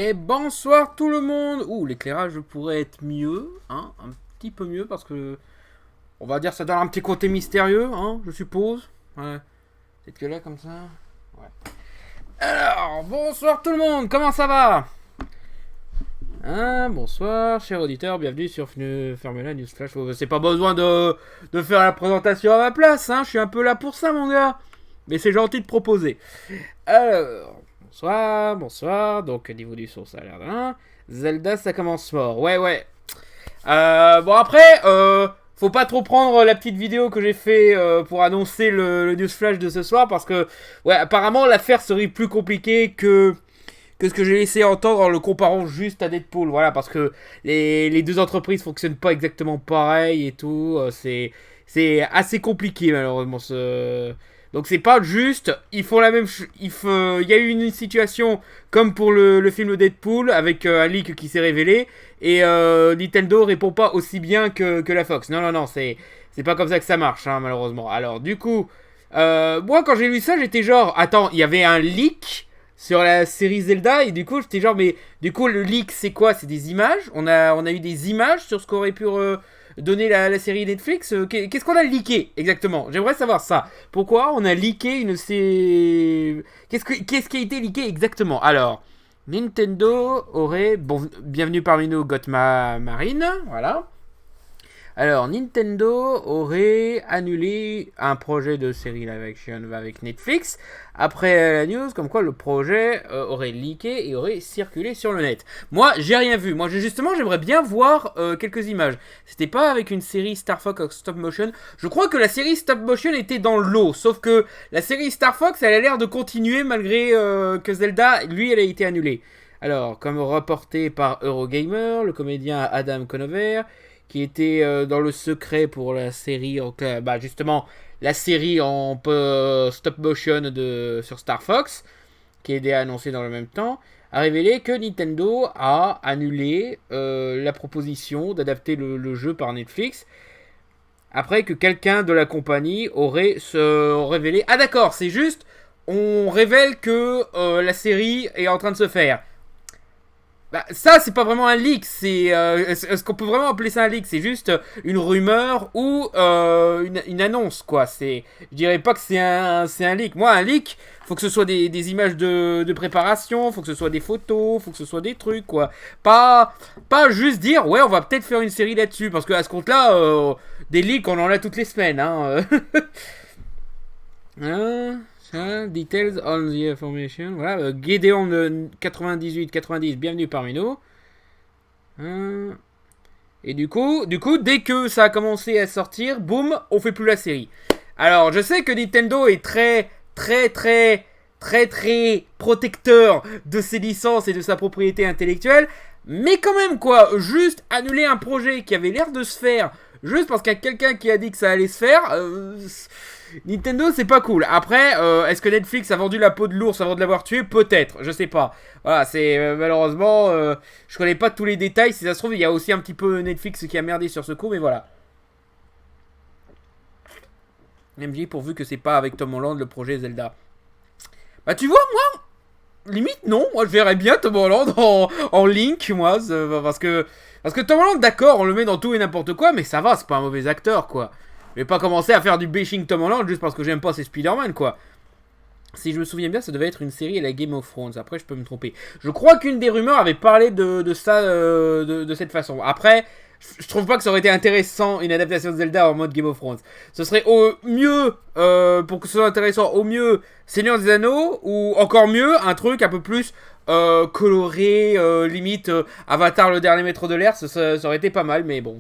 Et bonsoir tout le monde. Ouh, l'éclairage pourrait être mieux, hein, un petit peu mieux parce que on va dire ça donne un petit côté mystérieux, hein, je suppose. Ouais. Peut-être que là comme ça. Ouais. Alors, bonsoir tout le monde. Comment ça va? Hein, bonsoir, chers auditeurs, bienvenue sur Fermela News Flash. C'est pas besoin de faire la présentation à ma place, hein, je suis un peu là pour ça, mon gars. Mais c'est gentil de proposer. Alors, bonsoir. Donc, niveau du son, ça a l'air d'un. Zelda, ça commence fort. Ouais. Bon, après, faut pas trop prendre la petite vidéo que j'ai fait pour annoncer le News Flash de ce soir. Parce que, ouais, apparemment, l'affaire serait plus compliquée que ce que j'ai laissé entendre en le comparant juste à Deadpool. Voilà, parce que les deux entreprises fonctionnent pas exactement pareil et tout. C'est assez compliqué, malheureusement. Donc c'est pas juste, ils font la même il y a eu une situation comme pour le film Deadpool avec un leak qui s'est révélé et Nintendo répond pas aussi bien que la Fox. Non, c'est pas comme ça que ça marche, hein, malheureusement. Alors du coup, moi quand j'ai lu ça, j'étais genre, attends, il y avait un leak sur la série Zelda et du coup j'étais genre, mais du coup le leak c'est quoi? C'est des images? On a eu des images sur ce qu'aurait pu donner la série Netflix. Qu'est-ce qu'on a leaké exactement? J'aimerais savoir ça. Pourquoi on a leaké une série? Qu'est-ce qui a été leaké exactement? Alors, Nintendo aurait... Bon, bienvenue parmi nous, Gotma Marine. Voilà. Alors, Nintendo aurait annulé un projet de série live action avec Netflix après la news comme quoi le projet aurait leaké et aurait circulé sur le net. Moi, j'ai rien vu. Moi, j'aimerais bien voir quelques images. C'était pas avec une série Star Fox stop motion. Je crois que la série stop motion était dans l'eau, sauf que la série Star Fox, elle a l'air de continuer malgré que Zelda, lui, elle a été annulée. Alors, comme rapporté par Eurogamer, le comédien Adam Conover, qui était dans le secret pour la série, justement, la série en stop motion sur Star Fox, qui a été annoncée dans le même temps, a révélé que Nintendo a annulé la proposition d'adapter le jeu par Netflix, après que quelqu'un de la compagnie aurait révélé... Ah d'accord, c'est juste, on révèle que la série est en train de se faire. Bah, ça, c'est pas vraiment un leak. Est-ce qu'on peut vraiment appeler ça un leak? C'est juste une rumeur ou une annonce, quoi. Je dirais pas que c'est un leak. Moi, un leak, faut que ce soit des images de préparation, faut que ce soit des photos, faut que ce soit des trucs, quoi. Pas juste dire, ouais, on va peut-être faire une série là-dessus. Parce qu'à ce compte-là, des leaks, on en a toutes les semaines, hein. Details on the information. Voilà, Gédéon 98-90, bienvenue parmi nous. Et du coup, dès que ça a commencé à sortir, boum, on fait plus la série. Alors, je sais que Nintendo est très protecteur de ses licences et de sa propriété intellectuelle. Mais quand même, quoi, juste annuler un projet qui avait l'air de se faire, juste parce qu'il y a quelqu'un qui a dit que ça allait se faire... Nintendo, c'est pas cool. Après, est-ce que Netflix a vendu la peau de l'ours avant de l'avoir tué? Peut-être, je sais pas. Voilà, c'est malheureusement, je connais pas tous les détails. Si ça se trouve, il y a aussi un petit peu Netflix qui a merdé sur ce coup, mais voilà. MJ, pourvu que c'est pas avec Tom Holland le projet Zelda. Bah, tu vois, moi, limite, non. Moi, je verrais bien Tom Holland en Link, moi, parce que Tom Holland, d'accord, on le met dans tout et n'importe quoi, mais ça va, c'est pas un mauvais acteur, quoi. Je vais pas commencer à faire du bashing Tom Holland juste parce que j'aime pas ses Spider-Man, quoi. Si je me souviens bien, ça devait être une série à la Game of Thrones. Après, je peux me tromper. Je crois qu'une des rumeurs avait parlé de ça de cette façon. Après, je trouve pas que ça aurait été intéressant une adaptation de Zelda en mode Game of Thrones. Ce serait au mieux, pour que ce soit intéressant, au mieux Seigneur des Anneaux, ou encore mieux, un truc un peu plus coloré, limite Avatar le dernier maître de l'air. Ça aurait été pas mal, mais bon,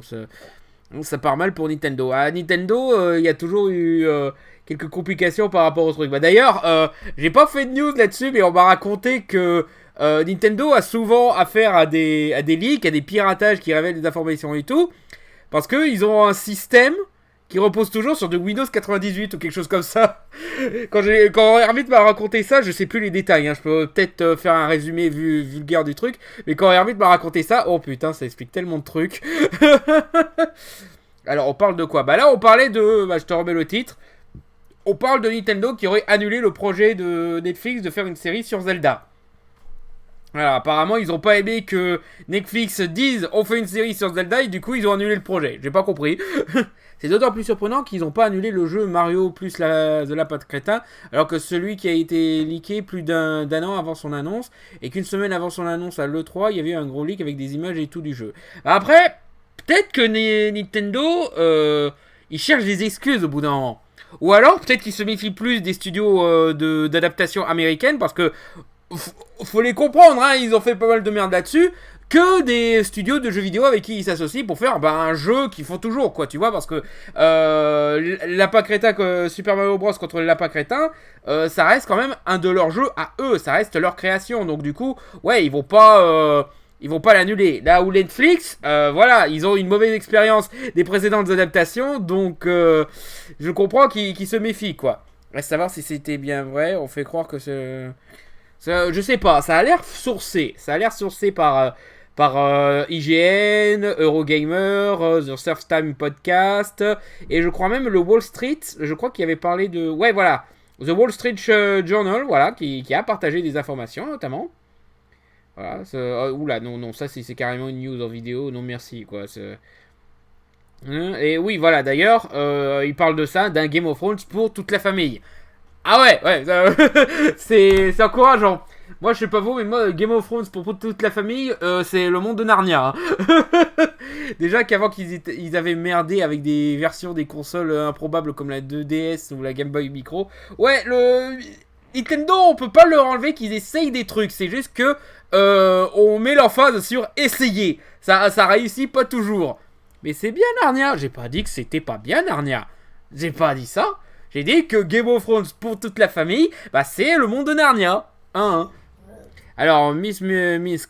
ça part mal pour Nintendo. À Nintendo, il y a toujours eu quelques complications par rapport au truc. Bah, d'ailleurs, j'ai pas fait de news là-dessus, mais on m'a raconté que Nintendo a souvent affaire à des leaks, à des piratages qui révèlent des informations et tout, parce qu'ils ont un système qui repose toujours sur du Windows 98 ou quelque chose comme ça. Quand Hermit m'a raconté ça, je sais plus les détails, hein, je peux peut-être faire un résumé vulgaire du truc, mais quand Hermit m'a raconté ça, oh putain, ça explique tellement de trucs. Alors, on parle de quoi? Bah là, on parlait de... Bah, je te remets le titre. On parle de Nintendo qui aurait annulé le projet de Netflix de faire une série sur Zelda. Alors, apparemment, ils ont pas aimé que Netflix dise on fait une série sur Zelda et du coup, ils ont annulé le projet. J'ai pas compris. C'est d'autant plus surprenant qu'ils n'ont pas annulé le jeu Mario plus The Lapin Crétin, alors que celui qui a été leaké plus d'un an avant son annonce, et qu'une semaine avant son annonce à l'E3, il y avait eu un gros leak avec des images et tout du jeu. Après, peut-être que Nintendo, ils cherchent des excuses au bout d'un moment. Ou alors, peut-être qu'ils se méfient plus des studios d'adaptation américaine, parce que faut les comprendre, hein, ils ont fait pas mal de merde là-dessus, que des studios de jeux vidéo avec qui ils s'associent pour faire un jeu qu'ils font toujours, quoi, tu vois, parce que Lapin Crétin, Super Mario Bros contre le Lapin Crétin, ça reste quand même un de leurs jeux à eux, ça reste leur création, donc du coup, ouais, ils vont pas l'annuler. Là où Netflix, voilà, ils ont une mauvaise expérience des précédentes adaptations, donc je comprends qu'ils se méfient, quoi. Reste à savoir si c'était bien vrai, on fait croire que je sais pas, ça a l'air sourcé. Ça a l'air sourcé par IGN, Eurogamer, The Surf Time Podcast, et je crois même le Wall Street, je crois qu'il avait parlé de... Ouais, voilà, The Wall Street Journal, voilà, qui a partagé des informations, notamment. Voilà, oula, non, ça c'est carrément une news en vidéo, non merci, quoi. Et oui, voilà, d'ailleurs, il parle de ça, d'un Game of Thrones pour toute la famille. Ah ouais, c'est encourageant. Moi, je sais pas vous, mais moi, Game of Thrones pour toute la famille, c'est le monde de Narnia. Hein. Déjà qu'avant qu'ils avaient merdé avec des versions des consoles improbables comme la 2DS ou la Game Boy Micro. Ouais, Nintendo, on peut pas leur enlever qu'ils essayent des trucs. C'est juste que on met l'emphase sur essayer. Ça réussit pas toujours. Mais c'est bien Narnia. J'ai pas dit que c'était pas bien Narnia. J'ai pas dit ça. J'ai dit que Game of Thrones pour toute la famille, bah c'est le monde de Narnia. Hein. Alors, Miss Mix,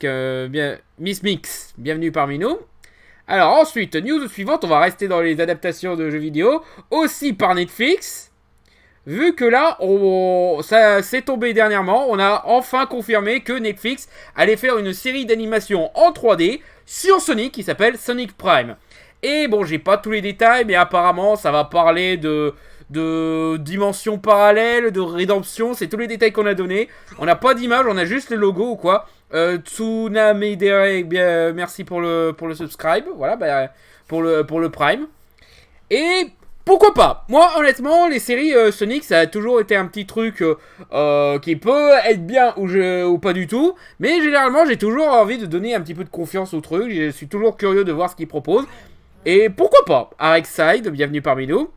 bienvenue parmi nous. Alors ensuite, news suivante, on va rester dans les adaptations de jeux vidéo, aussi par Netflix. Vu que là, ça s'est tombé dernièrement, on a enfin confirmé que Netflix allait faire une série d'animation en 3D sur Sonic qui s'appelle Sonic Prime. Et bon, j'ai pas tous les détails, mais apparemment, ça va parler de dimensions parallèles, de rédemption, c'est tous les détails qu'on a donnés. On n'a pas d'image, on a juste le logo ou quoi. Tsunamedere, bien, merci pour le subscribe, voilà, bah, pour le Prime. Et pourquoi pas? Moi, honnêtement, les séries Sonic, ça a toujours été un petit truc qui peut être bien ou pas du tout. Mais généralement, j'ai toujours envie de donner un petit peu de confiance au truc. Je suis toujours curieux de voir ce qu'ils proposent. Et pourquoi pas? Arekside, bienvenue parmi nous.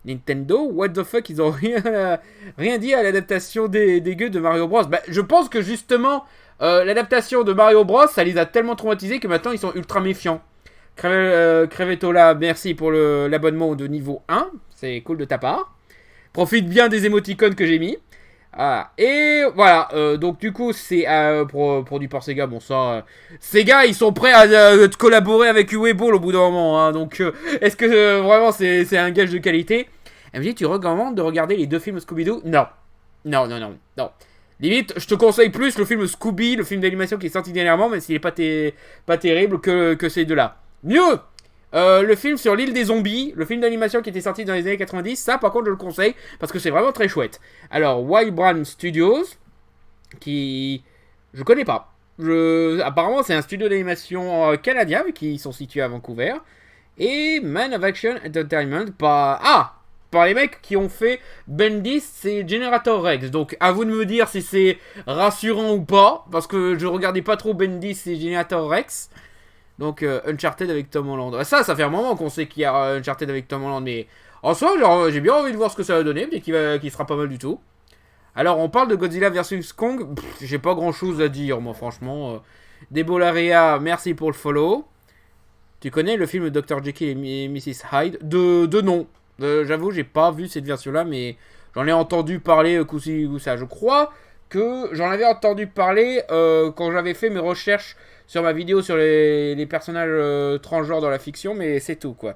Nintendo, what the fuck, ils ont rien dit à l'adaptation des gueux de Mario Bros. Bah, je pense que justement, l'adaptation de Mario Bros, ça les a tellement traumatisés que maintenant ils sont ultra méfiants. Crevetola, merci pour l'abonnement de niveau 1, c'est cool de ta part. Profite bien des émoticônes que j'ai mis. Ah, et voilà, donc du coup c'est produit par Sega, bon ça, Sega ils sont prêts à collaborer avec Uwe-Ball au bout d'un moment, hein, donc est-ce que vraiment c'est un gage de qualité? Elle me dit tu recommandes de regarder les deux films Scooby-Doo? Non. Limite, je te conseille plus le film Scooby, le film d'animation qui est sorti dernièrement, même s'il est pas terrible que ces deux-là. Mieux, le film sur l'île des zombies, le film d'animation qui était sorti dans les années 90, ça par contre je le conseille parce que c'est vraiment très chouette. Alors Wild Brand Studios, qui je connais pas. Apparemment c'est un studio d'animation canadien mais qui sont situés à Vancouver. Et Man of Action Entertainment par les mecs qui ont fait Bendis et Generator Rex. Donc à vous de me dire si c'est rassurant ou pas, parce que je regardais pas trop Bendis et Generator Rex. Donc Uncharted avec Tom Holland. Ça fait un moment qu'on sait qu'il y a Uncharted avec Tom Holland, mais en soi, genre, j'ai bien envie de voir ce que ça va donner, mais qu'il sera pas mal du tout. Alors, on parle de Godzilla vs Kong. J'ai pas grand chose à dire, moi, franchement. Debolaria, merci pour le follow. Tu connais le film Dr. Jekyll et Mrs. Hyde? De nom. J'avoue, j'ai pas vu cette version-là, mais j'en ai entendu parler coup ça. Je crois que j'en avais entendu parler quand j'avais fait mes recherches sur ma vidéo sur les personnages transgenres dans la fiction, mais c'est tout, quoi.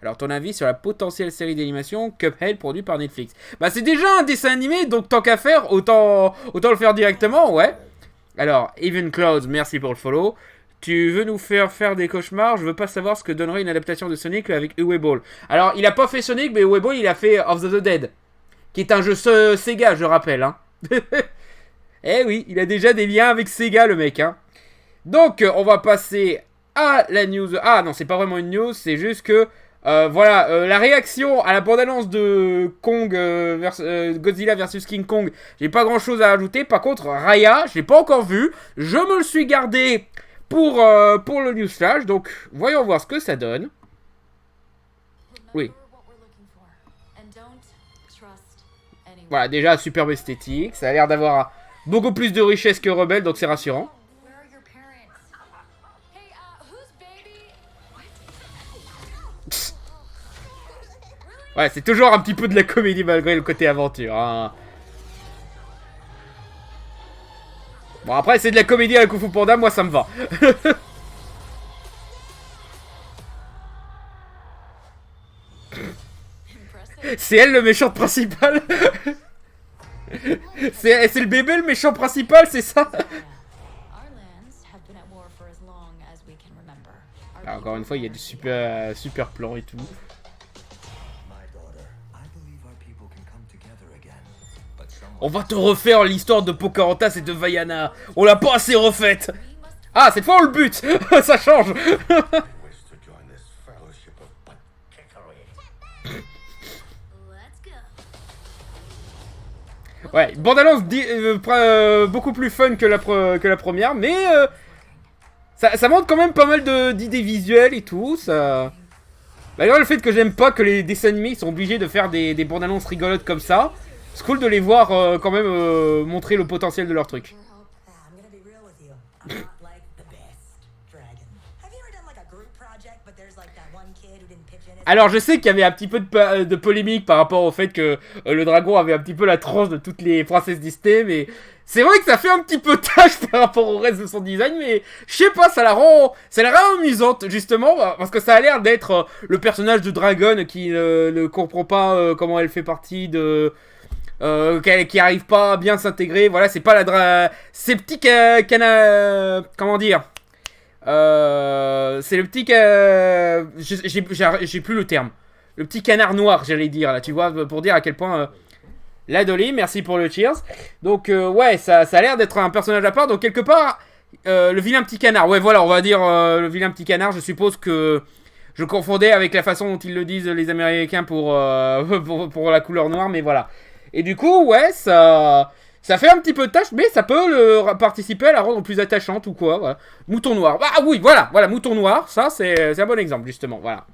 Alors, ton avis sur la potentielle série d'animation Cuphead produite par Netflix? Bah, c'est déjà un dessin animé, donc tant qu'à faire, autant le faire directement, ouais. Alors, Even Clouds, merci pour le follow. Tu veux nous faire des cauchemars? Je veux pas savoir ce que donnerait une adaptation de Sonic avec Uwe-Ball. Alors, il a pas fait Sonic, mais Uwe-Ball, il a fait Of the Dead, qui est un jeu Sega, je rappelle, hein. Eh oui, il a déjà des liens avec Sega, le mec. Hein. Donc, on va passer à la news. Ah non, c'est pas vraiment une news, c'est juste que... voilà, la réaction à la bande-annonce de Kong Godzilla vs King Kong, j'ai pas grand-chose à ajouter. Par contre, Raya, je l'ai pas encore vu. Je me le suis gardé pour le news flash. Donc, voyons voir ce que ça donne. Oui. Voilà, déjà, superbe esthétique. Ça a l'air d'avoir beaucoup plus de richesse que Rebelle, donc c'est rassurant. Ouais, c'est toujours un petit peu de la comédie malgré le côté aventure. Hein. Bon, après, c'est de la comédie à la Kung Fu Panda, moi ça me va. C'est elle le méchant principal. C'est le bébé le méchant principal, c'est ça? Alors, encore une fois, il y a du super plan et tout. On va te refaire l'histoire de Pocahontas et de Vaiana. On l'a pas assez refaite. Ah, cette fois on le bute. Ça change. Ouais, bande-annonce beaucoup plus fun que la première, mais ça montre quand même pas mal d'idées visuelles et tout. Ça... Malgré le fait que j'aime pas que les dessins animés sont obligés de faire des bandes-annonces rigolotes comme ça, c'est cool de les voir quand même montrer le potentiel de leur truc. Alors je sais qu'il y avait un petit peu de polémique par rapport au fait que le dragon avait un petit peu la tranche de toutes les princesses Disney, mais c'est vrai que ça fait un petit peu tâche par rapport au reste de son design, mais je sais pas, ça la rend amusante justement, parce que ça a l'air d'être le personnage de Dragon qui ne comprend pas comment elle fait partie de... qui arrive pas à bien s'intégrer, voilà, c'est pas ces petits comment dire, c'est le petit j'ai plus le terme, le petit canard noir, j'allais dire là, tu vois, pour dire à quel point la Dolly, merci pour le cheers. Donc ouais, ça a l'air d'être un personnage à part, donc quelque part le vilain petit canard, ouais voilà, on va dire le vilain petit canard. Je suppose que je confondais avec la façon dont ils le disent les Américains pour pour la couleur noire, mais voilà. Et du coup, ouais, ça fait un petit peu de tâche, mais ça peut participer à la rendre plus attachante ou quoi. Voilà. Mouton noir. Ah oui, voilà, mouton noir. Ça, c'est un bon exemple, justement. Voilà.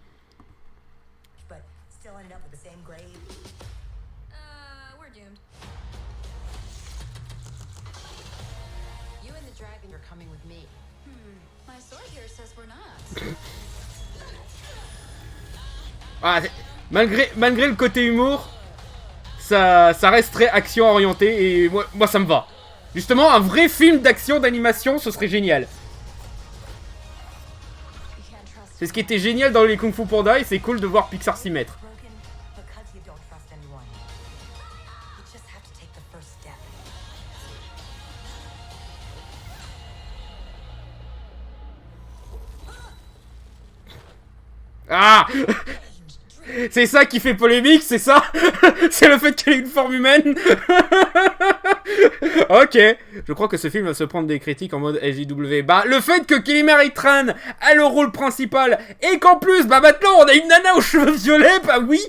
Ah, malgré le côté humour, ça reste très action orienté et moi ça me va. Justement, un vrai film d'action d'animation, ce serait génial. C'est ce qui était génial dans les Kung Fu Panda et c'est cool de voir Pixar s'y mettre. Ah! C'est ça qui fait polémique, c'est ça? C'est le fait qu'elle ait une forme humaine. Ok, je crois que ce film va se prendre des critiques en mode SJW. Bah, le fait que Kelly Marie Tran a le rôle principal et qu'en plus, bah maintenant on a une nana aux cheveux violets, bah oui,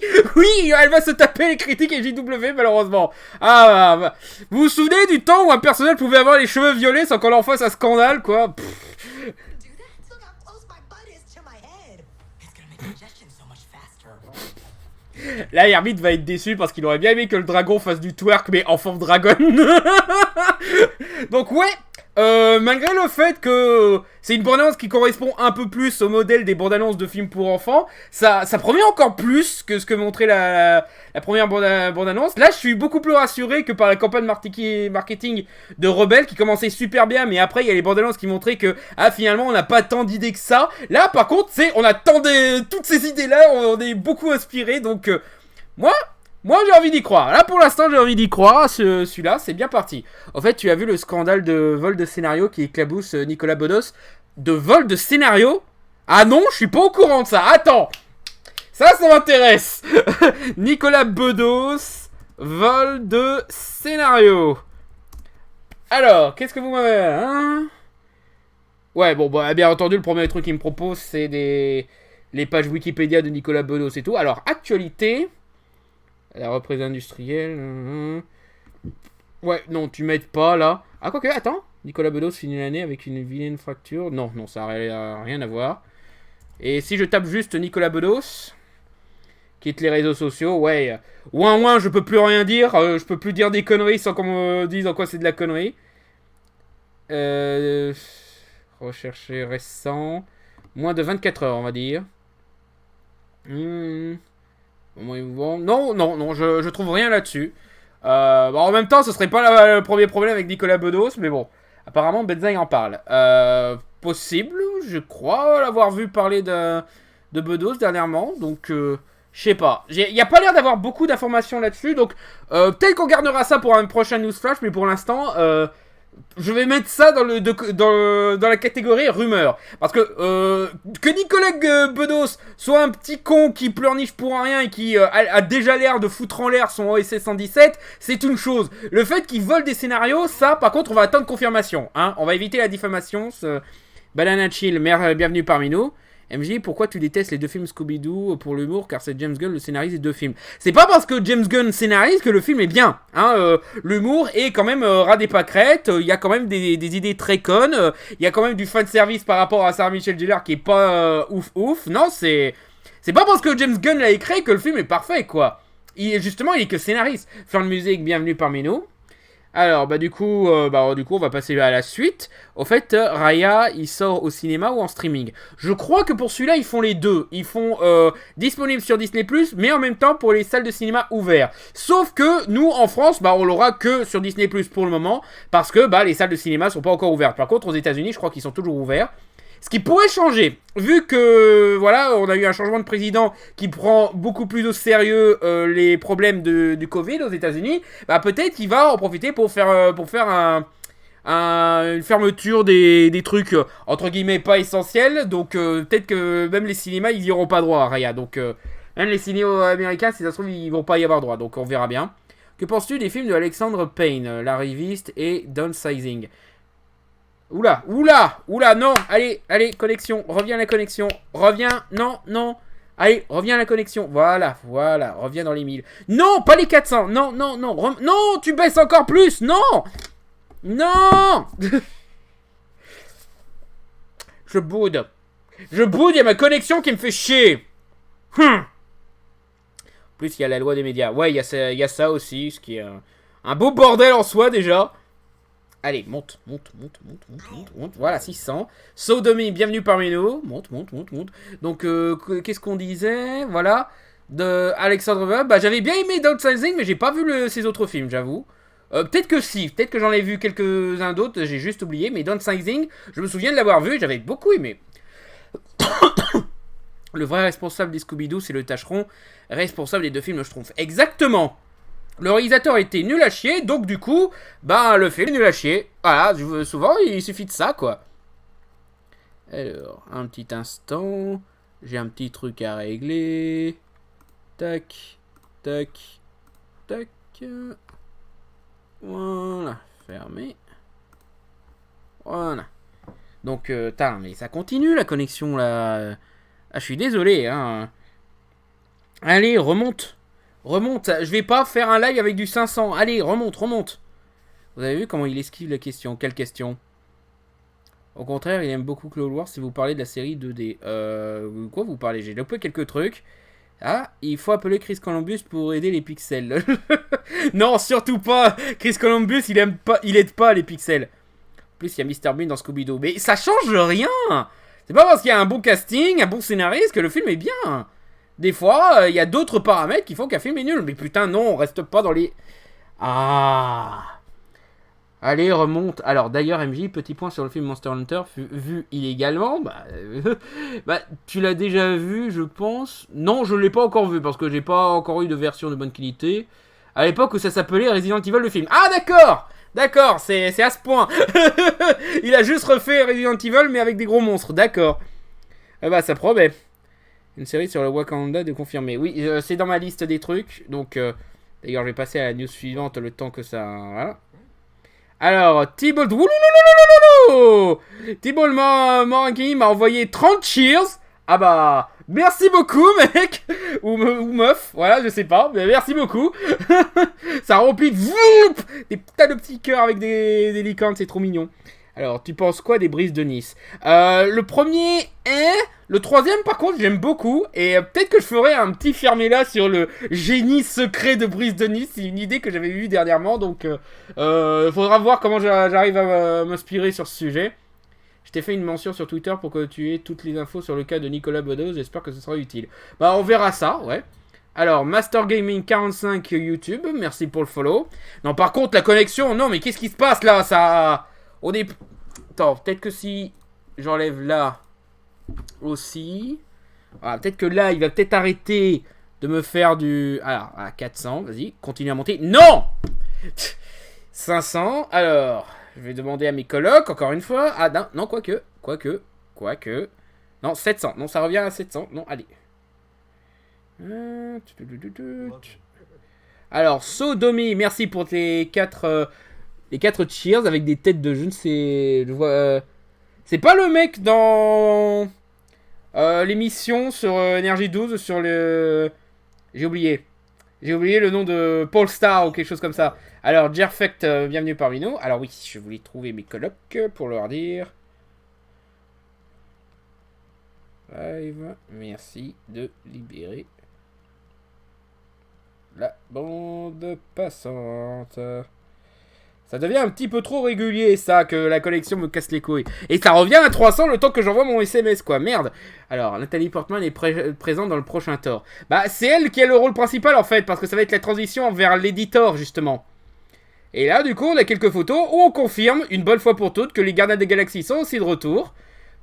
elle va se taper les critiques SJW malheureusement. Ah, bah. Vous vous souvenez du temps où un personnage pouvait avoir les cheveux violets sans qu'on en fasse un scandale, quoi? Là, Hermite va être déçu parce qu'il aurait bien aimé que le dragon fasse du twerk, mais en forme dragon. Donc ouais, malgré le fait que c'est une bande-annonce qui correspond un peu plus au modèle des bandes-annonces de films pour enfants, ça promet encore plus que ce que montrait la première bande-annonce. Là, je suis beaucoup plus rassuré que par la campagne marketing de Rebelle qui commençait super bien, mais après, il y a les bandes-annonces qui montraient que finalement, on n'a pas tant d'idées que ça. Là, par contre, on a toutes ces idées-là, on est beaucoup inspiré, donc moi j'ai envie d'y croire. Là pour l'instant j'ai envie d'y croire. Celui-là c'est bien parti. En fait tu as vu le scandale de vol de scénario qui éclabousse Nicolas Bedos. De vol de scénario? Ah non, je suis pas au courant de ça. Attends, ça m'intéresse. Nicolas Bedos, vol de scénario. Alors, qu'est-ce que vous m'avez... Hein ouais, bon, bah, bien entendu, le premier truc qu'il me propose, c'est les pages Wikipédia de Nicolas Bedos et tout. Alors, actualité... La reprise industrielle... Ouais, non, tu m'aides pas, là. Ah, quoique, attends. Nicolas Bedos finit l'année avec une vilaine fracture. Non, non, ça n'a rien à voir. Et si je tape juste Nicolas Bedos... Quitte les réseaux sociaux, ouais. Ouin, je peux plus rien dire. Je peux plus dire des conneries sans qu'on me dise en quoi c'est de la connerie. Rechercher récent. Moins de 24 heures, on va dire. Non, je trouve rien là-dessus. Bon, en même temps, ce serait pas le premier problème avec Nicolas Bedos, mais bon. Apparemment, Benzaï en parle. Possible, je crois l'avoir vu parler de Bedos dernièrement, donc je sais pas. Il n'y a pas l'air d'avoir beaucoup d'informations là-dessus, donc peut-être qu'on gardera ça pour un prochain news flash, mais pour l'instant, je vais mettre ça dans la catégorie rumeur. Parce que Nicolas Bedos soit un petit con qui pleurniche pour rien et qui a déjà l'air de foutre en l'air son OSS 117, c'est une chose. Le fait qu'il vole des scénarios, ça par contre on va attendre confirmation. Hein, on va éviter la diffamation. Banana Chill, bienvenue parmi nous. MJ, pourquoi tu détestes les deux films Scooby-Doo pour l'humour? Car c'est James Gunn le scénariste des deux films. C'est pas parce que James Gunn scénarise que le film est bien. Hein, l'humour est quand même ras des pâquerettes. Il y a quand même des idées très connes. Il y a quand même du fanservice par rapport à Sarah Michelle Gellar qui est pas ouf. Non, c'est pas parce que James Gunn l'a écrit que le film est parfait, quoi. Justement, il est que scénariste. Flan Music, bienvenue parmi nous. Alors, du coup, on va passer à la suite. Au fait, Raya, il sort au cinéma ou en streaming? Je crois que pour celui-là, ils font les deux. Ils font disponible sur Disney+, mais en même temps pour les salles de cinéma ouvertes. Sauf que nous, en France, on l'aura que sur Disney+, pour le moment, parce que les salles de cinéma sont pas encore ouvertes. Par contre, aux États-Unis, je crois qu'ils sont toujours ouverts. Ce qui pourrait changer, vu que voilà, on a eu un changement de président qui prend beaucoup plus au sérieux les problèmes du Covid aux États-Unis, peut-être qu'il va en profiter pour faire une fermeture des trucs entre guillemets pas essentiels. Donc peut-être que même les cinémas ils y auront pas droit, Raya. Donc même les cinémas américains, si ça se trouve, ils vont pas y avoir droit. Donc on verra bien. Que penses-tu des films de Alexandre Payne, L'arriviste et Downsizing? Oula, non, allez, connexion, reviens à la connexion, reviens, non, allez, reviens à la connexion, voilà, reviens dans les 1000. Non, pas les 400, non, non, tu baisses encore plus, non. Je boude, il y a ma connexion qui me fait chier. En plus, il y a la loi des médias, ouais, il y a ça aussi, ce qui est un beau bordel en soi déjà. Allez, monte. Voilà, 600. Sodomy, bienvenue parmi nous. Monte. Donc, qu'est-ce qu'on disait? Voilà. De Alexandre Webb. J'avais bien aimé Downsizing, mais j'ai pas vu ses autres films, j'avoue. Peut-être que si. Peut-être que j'en ai vu quelques-uns d'autres. J'ai juste oublié. Mais Downsizing, je me souviens de l'avoir vu et j'avais beaucoup aimé. Le vrai responsable des Scooby-Doo, c'est le tâcheron. Responsable des deux films, je trouve. Exactement. Le réalisateur était nul à chier, donc du coup, le film est nul à chier. Voilà, souvent, il suffit de ça, quoi. Alors, un petit instant. J'ai un petit truc à régler. Tac. Voilà, fermé. Voilà. Donc, mais ça continue, la connexion, là. Ah, je suis désolé, hein. Allez, remonte, je vais pas faire un live avec du 500. Allez, remonte. Vous avez vu comment il esquive la question? Quelle question? Au contraire, il aime beaucoup Clone Wars si vous parlez de la série 2D. Quoi vous parlez? J'ai loupé quelques trucs. Ah, il faut appeler Chris Columbus pour aider les pixels. Non, surtout pas. Chris Columbus, il aide pas les pixels. En plus, il y a Mr. Bean dans Scooby-Doo. Mais ça change rien. C'est pas parce qu'il y a un bon casting, un bon scénariste que le film est bien. Des fois, il y a d'autres paramètres qui font qu'un film est nul. Mais putain, non, on reste pas dans les... Ah. Allez, remonte. Alors, d'ailleurs, MJ, petit point sur le film Monster Hunter, vu illégalement. Tu l'as déjà vu, je pense. Non, je l'ai pas encore vu, parce que j'ai pas encore eu de version de bonne qualité. À l'époque où ça s'appelait Resident Evil, le film. Ah, d'accord, c'est à ce point. Il a juste refait Resident Evil, mais avec des gros monstres. D'accord. Ça promet. Une série sur le Wakanda de confirmer. Oui, c'est dans ma liste des trucs. Donc, d'ailleurs, je vais passer à la news suivante le temps que ça... Voilà. Alors, Thibault... Thibault Morankini m'a envoyé 30 cheers. Ah bah, merci beaucoup, mec. Ou meuf, voilà, je sais pas. Mais merci beaucoup. Ça remplit des tas de petits cœurs avec des licornes, c'est trop mignon. Alors, tu penses quoi des Brises de Nice? Le premier est... Le troisième, par contre, j'aime beaucoup. Et peut-être que je ferai un petit fermé-là sur le génie secret de Brises de Nice. C'est une idée que j'avais vue dernièrement. Donc, faudra voir comment j'arrive à m'inspirer sur ce sujet. Je t'ai fait une mention sur Twitter pour que tu aies toutes les infos sur le cas de Nicolas Bedos. J'espère que ce sera utile. Bah, on verra ça, ouais. Alors, Master Gaming 45 YouTube. Merci pour le follow. Non, par contre, la connexion... Non, mais qu'est-ce qui se passe, là? Ça... On est... Attends, peut-être que si j'enlève là aussi... Voilà, peut-être que là, il va peut-être arrêter de me faire du... Alors, à 400, vas-y, continue à monter. Non 500, alors... Je vais demander à mes colocs, encore une fois. Ah, non, quoique. Non, 700. Non, ça revient à 700. Non, allez. Alors, Sodomy, merci pour tes 4 cheers avec des têtes de je ne sais... Je vois... c'est pas le mec dans... l'émission sur Énergie 12, sur le... J'ai oublié le nom de Paul Star ou quelque chose comme ça. Alors, Jerfect, bienvenue parmi nous. Alors oui, je voulais trouver mes colocs pour leur dire. Live, merci de libérer la bande passante. Ça devient un petit peu trop régulier, ça, que la collection me casse les couilles. Et ça revient à 300 le temps que j'envoie mon SMS, quoi. Merde. Alors, Nathalie Portman est présente dans le prochain Thor. Bah, c'est elle qui a le rôle principal, en fait, parce que ça va être la transition vers l'éditeur, justement. Et là, du coup, on a quelques photos où on confirme, une bonne fois pour toutes, que les Gardiens des Galaxies sont aussi de retour.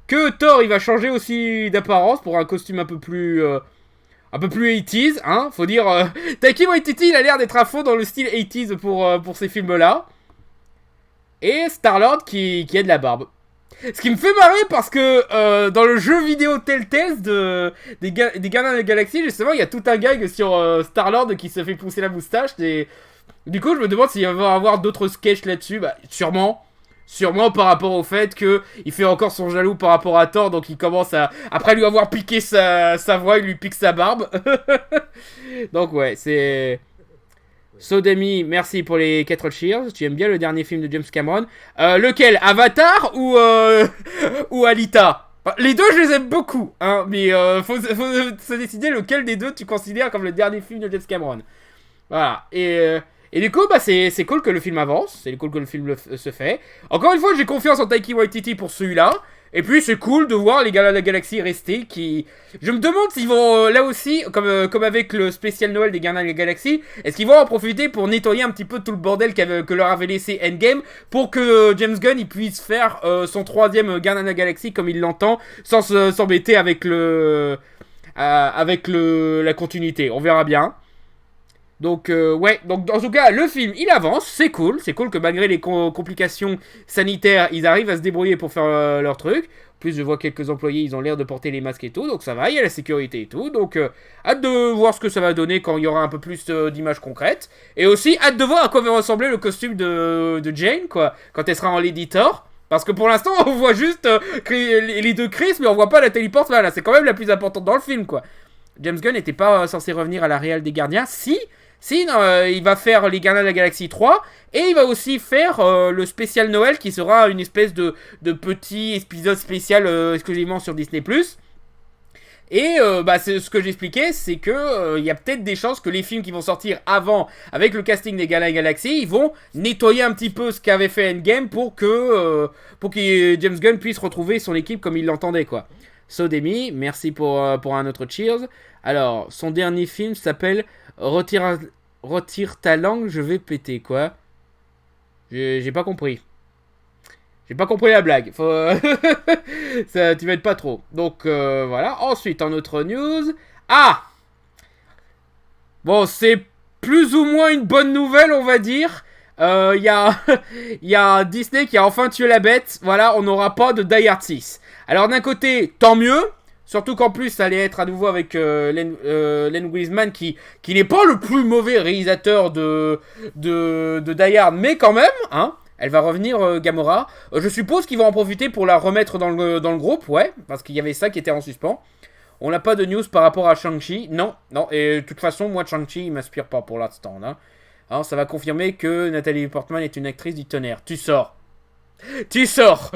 Que Thor, il va changer aussi d'apparence pour un costume un peu plus 80s, hein. Faut dire, Taiki Waititi, il a l'air d'être à fond dans le style 80s pour ces films-là. Et Star-Lord qui a de la barbe. Ce qui me fait marrer parce que dans le jeu vidéo Telltale des Gardiens de la Galaxie, justement, il y a tout un gag sur Star-Lord qui se fait pousser la moustache. Du coup, je me demande s'il va y avoir d'autres sketchs là-dessus. Bah, sûrement. Sûrement par rapport au fait qu'il fait encore son jaloux par rapport à Thor. Donc il commence à... Après lui avoir piqué sa voix, il lui pique sa barbe. Donc ouais, c'est... Sodomy, merci pour les 4 cheers. Tu aimes bien le dernier film de James Cameron. Lequel? Avatar ou Alita? Les deux, je les aime beaucoup, hein, mais faut se décider lequel des deux tu considères comme le dernier film de James Cameron. Voilà, et du coup, bah, c'est cool que le film avance, c'est cool que le film se fait. Encore une fois, j'ai confiance en Taiki Waititi pour celui-là. Et puis c'est cool de voir les Gardiens de la Galaxie rester qui... Je me demande s'ils vont là aussi, comme avec le spécial Noël des Gardiens de la Galaxie, est-ce qu'ils vont en profiter pour nettoyer un petit peu tout le bordel que leur avait laissé Endgame pour que James Gunn il puisse faire son 3e Gardien de la Galaxie comme il l'entend, sans s'embêter avec la continuité. On verra bien. Donc ouais, donc en tout cas le film il avance, c'est cool que malgré les complications sanitaires ils arrivent à se débrouiller pour faire leur truc. En plus je vois quelques employés, ils ont l'air de porter les masques et tout, donc ça va, il y a la sécurité et tout, donc hâte de voir ce que ça va donner quand il y aura un peu plus d'images concrètes. Et aussi hâte de voir à quoi va ressembler le costume de Jane, quoi, quand elle sera en l'éditeur. Parce que pour l'instant on voit juste les deux Chris, mais on voit pas la téléporte, là c'est quand même la plus importante dans le film, quoi. James Gunn n'était pas censé revenir à la réal des Gardiens, Si, non, il va faire les Gardiens de la Galaxie 3, et il va aussi faire le spécial Noël, qui sera une espèce de petit épisode spécial exclusivement sur Disney+. Et bah, ce que j'expliquais, c'est que il y a peut-être des chances que les films qui vont sortir avant, avec le casting des Gardiens de la Galaxie, ils vont nettoyer un petit peu ce qu'avait fait Endgame pour que James Gunn puisse retrouver son équipe comme il l'entendait, quoi. Sodomy, merci pour un autre cheers. Alors, son dernier film s'appelle Retire ta langue, je vais péter, quoi. J'ai pas compris. J'ai pas compris la blague. Ça, tu m'aides pas trop. Donc, voilà. Ensuite, en autre news... Ah! Bon, c'est plus ou moins une bonne nouvelle, on va dire. Il y a Disney qui a enfin tué la bête. Voilà, on n'aura pas de Die Hard 6. Alors, d'un côté, tant mieux. Surtout qu'en plus, ça allait être à nouveau avec Len Wiseman qui n'est pas le plus mauvais réalisateur de Die Hard, mais quand même, hein. Elle va revenir, Gamora. Je suppose qu'ils vont en profiter pour la remettre dans le groupe, ouais, parce qu'il y avait ça qui était en suspens. On n'a pas de news par rapport à Shang-Chi. Non, non, et de toute façon, moi, Shang-Chi, il m'inspire pas pour l'instant. Hein. Alors, ça va confirmer que Nathalie Portman est une actrice du tonnerre. Tu sors. Tu sors.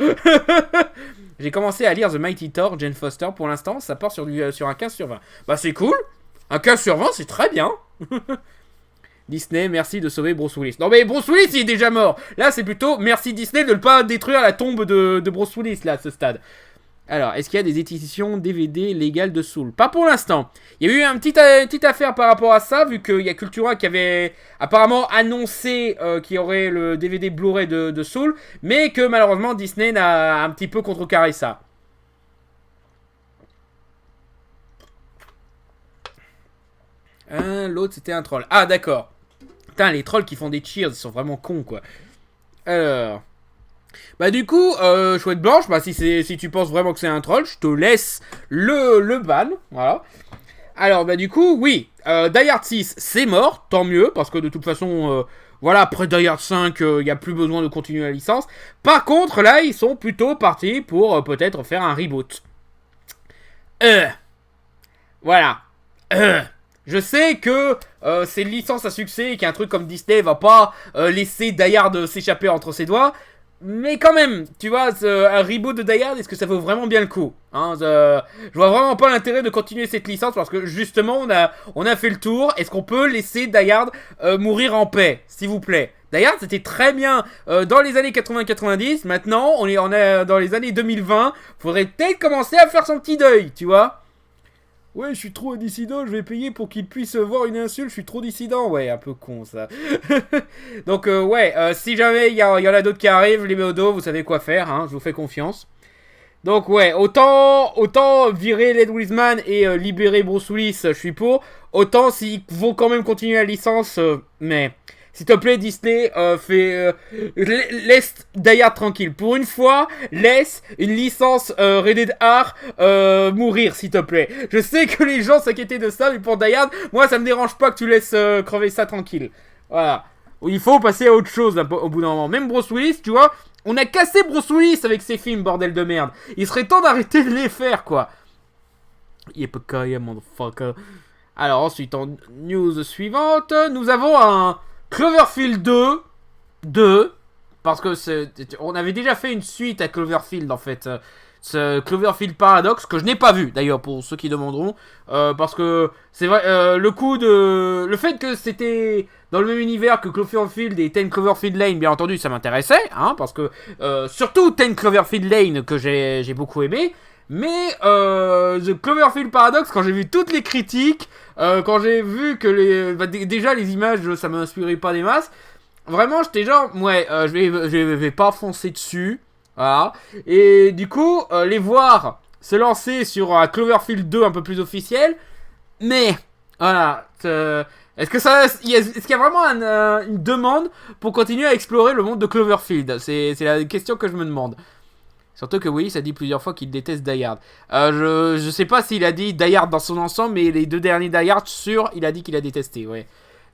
J'ai commencé à lire The Mighty Thor, Jane Foster. Pour l'instant, ça part sur un 15 sur 20. Bah, c'est cool. Un 15 sur 20, c'est très bien. Disney, merci de sauver Bruce Willis. Non mais Bruce Willis, il est déjà mort. Là, c'est plutôt merci Disney de ne pas détruire la tombe de Bruce Willis, là, à ce stade. Alors, est-ce qu'il y a des éditions DVD légales de Soul? Pas pour l'instant. Il y a eu une petite affaire par rapport à ça, vu qu'il y a Cultura qui avait apparemment annoncé qu'il y aurait le DVD Blu-ray de Soul, mais que malheureusement Disney a un petit peu contrecarré ça. L'autre, c'était un troll. Ah, d'accord. Putain, les trolls qui font des cheers, ils sont vraiment cons, quoi. Alors... Bah du coup, Chouette Blanche, bah si tu penses vraiment que c'est un troll, je te laisse le ban, voilà. Alors bah du coup, oui, Die Hard 6, c'est mort, tant mieux, parce que de toute façon, voilà, après Die Hard 5, il n'y a plus besoin de continuer la licence. Par contre, là, ils sont plutôt partis pour peut-être faire un reboot. Voilà. Je sais que c'est une licence à succès et qu'un truc comme Disney va pas laisser Die Hard s'échapper entre ses doigts. Mais quand même, tu vois, un reboot de Die Hard, est-ce que ça vaut vraiment bien le coup, hein, je vois vraiment pas l'intérêt de continuer cette licence parce que justement, on a fait le tour. Est-ce qu'on peut laisser Die Hard mourir en paix, s'il vous plaît? Die Hard, c'était très bien dans les années 80-90. Maintenant, on est dans les années 2020. Faudrait peut-être commencer à faire son petit deuil, tu vois. Ouais, je suis trop dissident, je vais payer pour qu'il puisse voir une insulte, je suis trop dissident. Ouais, un peu con ça. Donc, si jamais il y en a d'autres qui arrivent, les méodos, vous savez quoi faire, hein, je vous fais confiance. Donc, ouais, autant virer Led Wiseman et libérer Bruce Willis, je suis pour. Autant s'ils vont quand même continuer la licence, mais... S'il te plaît, Disney, laisse Die Hard tranquille. Pour une fois, laisse une licence Rated R mourir, s'il te plaît. Je sais que les gens s'inquiétaient de ça, mais pour Die Hard, moi, ça me dérange pas que tu laisses crever ça tranquille. Voilà. Il faut passer à autre chose au bout d'un moment. Même Bruce Willis, tu vois, on a cassé Bruce Willis avec ses films, bordel de merde. Il serait temps d'arrêter de les faire, quoi. Yippee-ki-yay, motherfucker. Alors, ensuite, en news suivante, nous avons un... Cloverfield 2, parce que on avait déjà fait une suite à Cloverfield en fait, ce Cloverfield Paradox que je n'ai pas vu d'ailleurs pour ceux qui demanderont, parce que c'est vrai, le fait que c'était dans le même univers que Cloverfield et 10 Cloverfield Lane, bien entendu ça m'intéressait, hein, parce que surtout 10 Cloverfield Lane que j'ai beaucoup aimé. Mais The Cloverfield Paradox, quand j'ai vu toutes les critiques, quand j'ai vu que déjà les images, ça m'inspirait pas des masses. Vraiment, j'étais genre, ouais, je vais pas foncer dessus, voilà. Et du coup, les voir se lancer sur un Cloverfield 2 un peu plus officiel, mais voilà. Est-ce qu'il y a vraiment une demande pour continuer à explorer le monde de Cloverfield? C'est la question que je me demande. Surtout que Willis a dit plusieurs fois qu'il déteste Die Hard. Je sais pas s'il a dit Die Hard dans son ensemble, mais les deux derniers Die Hard, sûr, il a dit qu'il a détesté, ouais.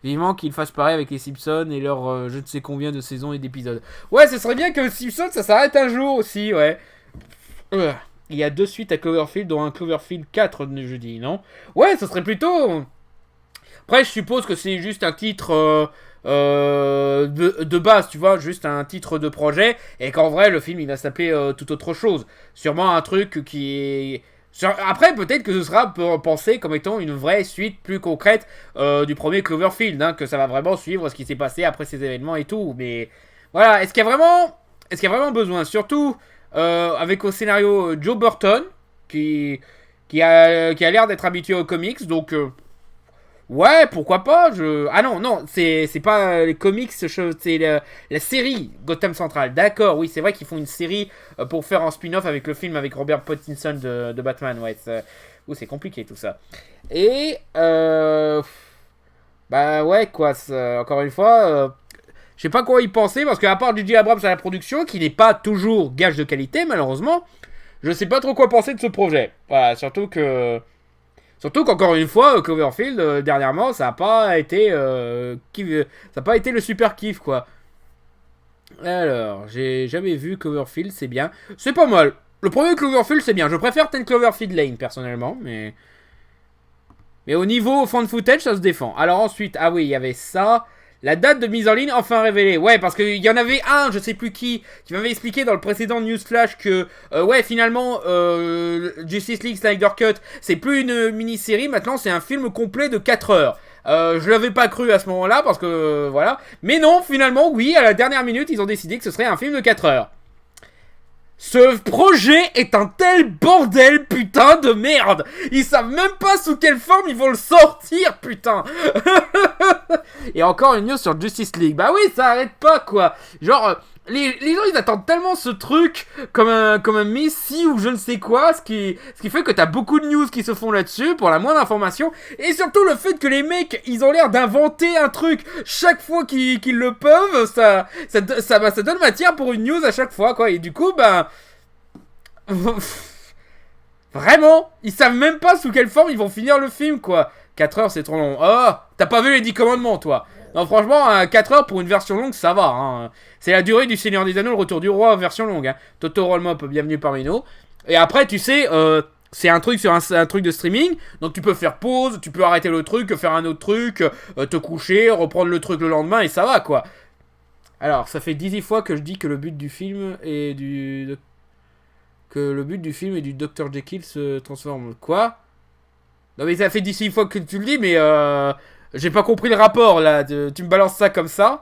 Vivement qu'il fasse pareil avec les Simpsons et leur je ne sais combien de saisons et d'épisodes. Ouais, ce serait bien que Simpsons, ça s'arrête un jour aussi, ouais. Il y a 2 suites à Cloverfield, dont un Cloverfield 4 jeudi, non? Ouais, ce serait plutôt... Après, je suppose que c'est juste un titre... de base, tu vois, juste un titre de projet, et qu'en vrai le film il va s'appeler tout autre chose, sûrement un truc qui est... Après peut-être que ce sera pensé comme étant une vraie suite plus concrète du premier Cloverfield, hein, que ça va vraiment suivre ce qui s'est passé après ces événements et tout, mais voilà, est-ce qu'il y a vraiment besoin, surtout avec au scénario Joe Burton qui a l'air d'être habitué aux comics, donc ouais, pourquoi pas. Ah non, c'est pas les comics, c'est la série Gotham Central. D'accord, oui, c'est vrai qu'ils font une série pour faire un spin-off avec le film avec Robert Pattinson de Batman. Ouais, c'est compliqué tout ça. Et bah ouais, quoi. Encore une fois, je sais pas quoi y penser parce qu'à part J.J. Abrams à la production, qui n'est pas toujours gage de qualité, malheureusement, je sais pas trop quoi penser de ce projet. Voilà, surtout qu'encore une fois, Cloverfield, dernièrement, ça n'a pas été le super kiff, quoi. Alors, j'ai jamais vu Cloverfield, c'est bien. C'est pas mal. Le premier Cloverfield, c'est bien. Je préfère 10 Cloverfield Lane, personnellement, mais... Mais au niveau fan footage, ça se défend. Alors ensuite, ah oui, il y avait ça. La date de mise en ligne enfin révélée. Ouais, parce qu'il y en avait un, je sais plus qui m'avait expliqué dans le précédent Newsflash que, ouais, finalement, Justice League Snyder Cut, c'est plus une mini-série, maintenant c'est un film complet de 4 heures. Je l'avais pas cru à ce moment-là, parce que, voilà. Mais non, finalement, oui, à la dernière minute, ils ont décidé que ce serait un film de 4 heures. Ce projet est un tel bordel, putain de merde. Ils savent même pas sous quelle forme ils vont le sortir, putain. Et encore une news sur Justice League. Bah oui, ça arrête pas, quoi. Genre, les gens, ils attendent tellement ce truc comme un messie ou je ne sais quoi, ce qui fait que t'as beaucoup de news qui se font là-dessus pour la moindre information. Et surtout le fait que les mecs, ils ont l'air d'inventer un truc chaque fois qu'ils le peuvent, ça donne matière pour une news à chaque fois, quoi. Et du coup, bah... Vraiment, ils savent même pas sous quelle forme ils vont finir le film, quoi. 4 heures, c'est trop long. Oh, t'as pas vu les 10 commandements, toi? Non, franchement, 4 heures pour une version longue, ça va. Hein. C'est la durée du Seigneur des Anneaux, le Retour du Roi, version longue. Hein. Toto Rollmop, bienvenue parmi nous. Et après, tu sais, c'est un truc sur un truc de streaming. Donc tu peux faire pause, tu peux arrêter le truc, faire un autre truc, te coucher, reprendre le truc le lendemain, et ça va, quoi. Alors, ça fait 10 fois que je dis que le but du film est du... Que le but du film est du Dr. Jekyll se transforme. Quoi? Non mais ça fait 10 fois que tu le dis, mais j'ai pas compris le rapport là. Tu me balances ça comme ça.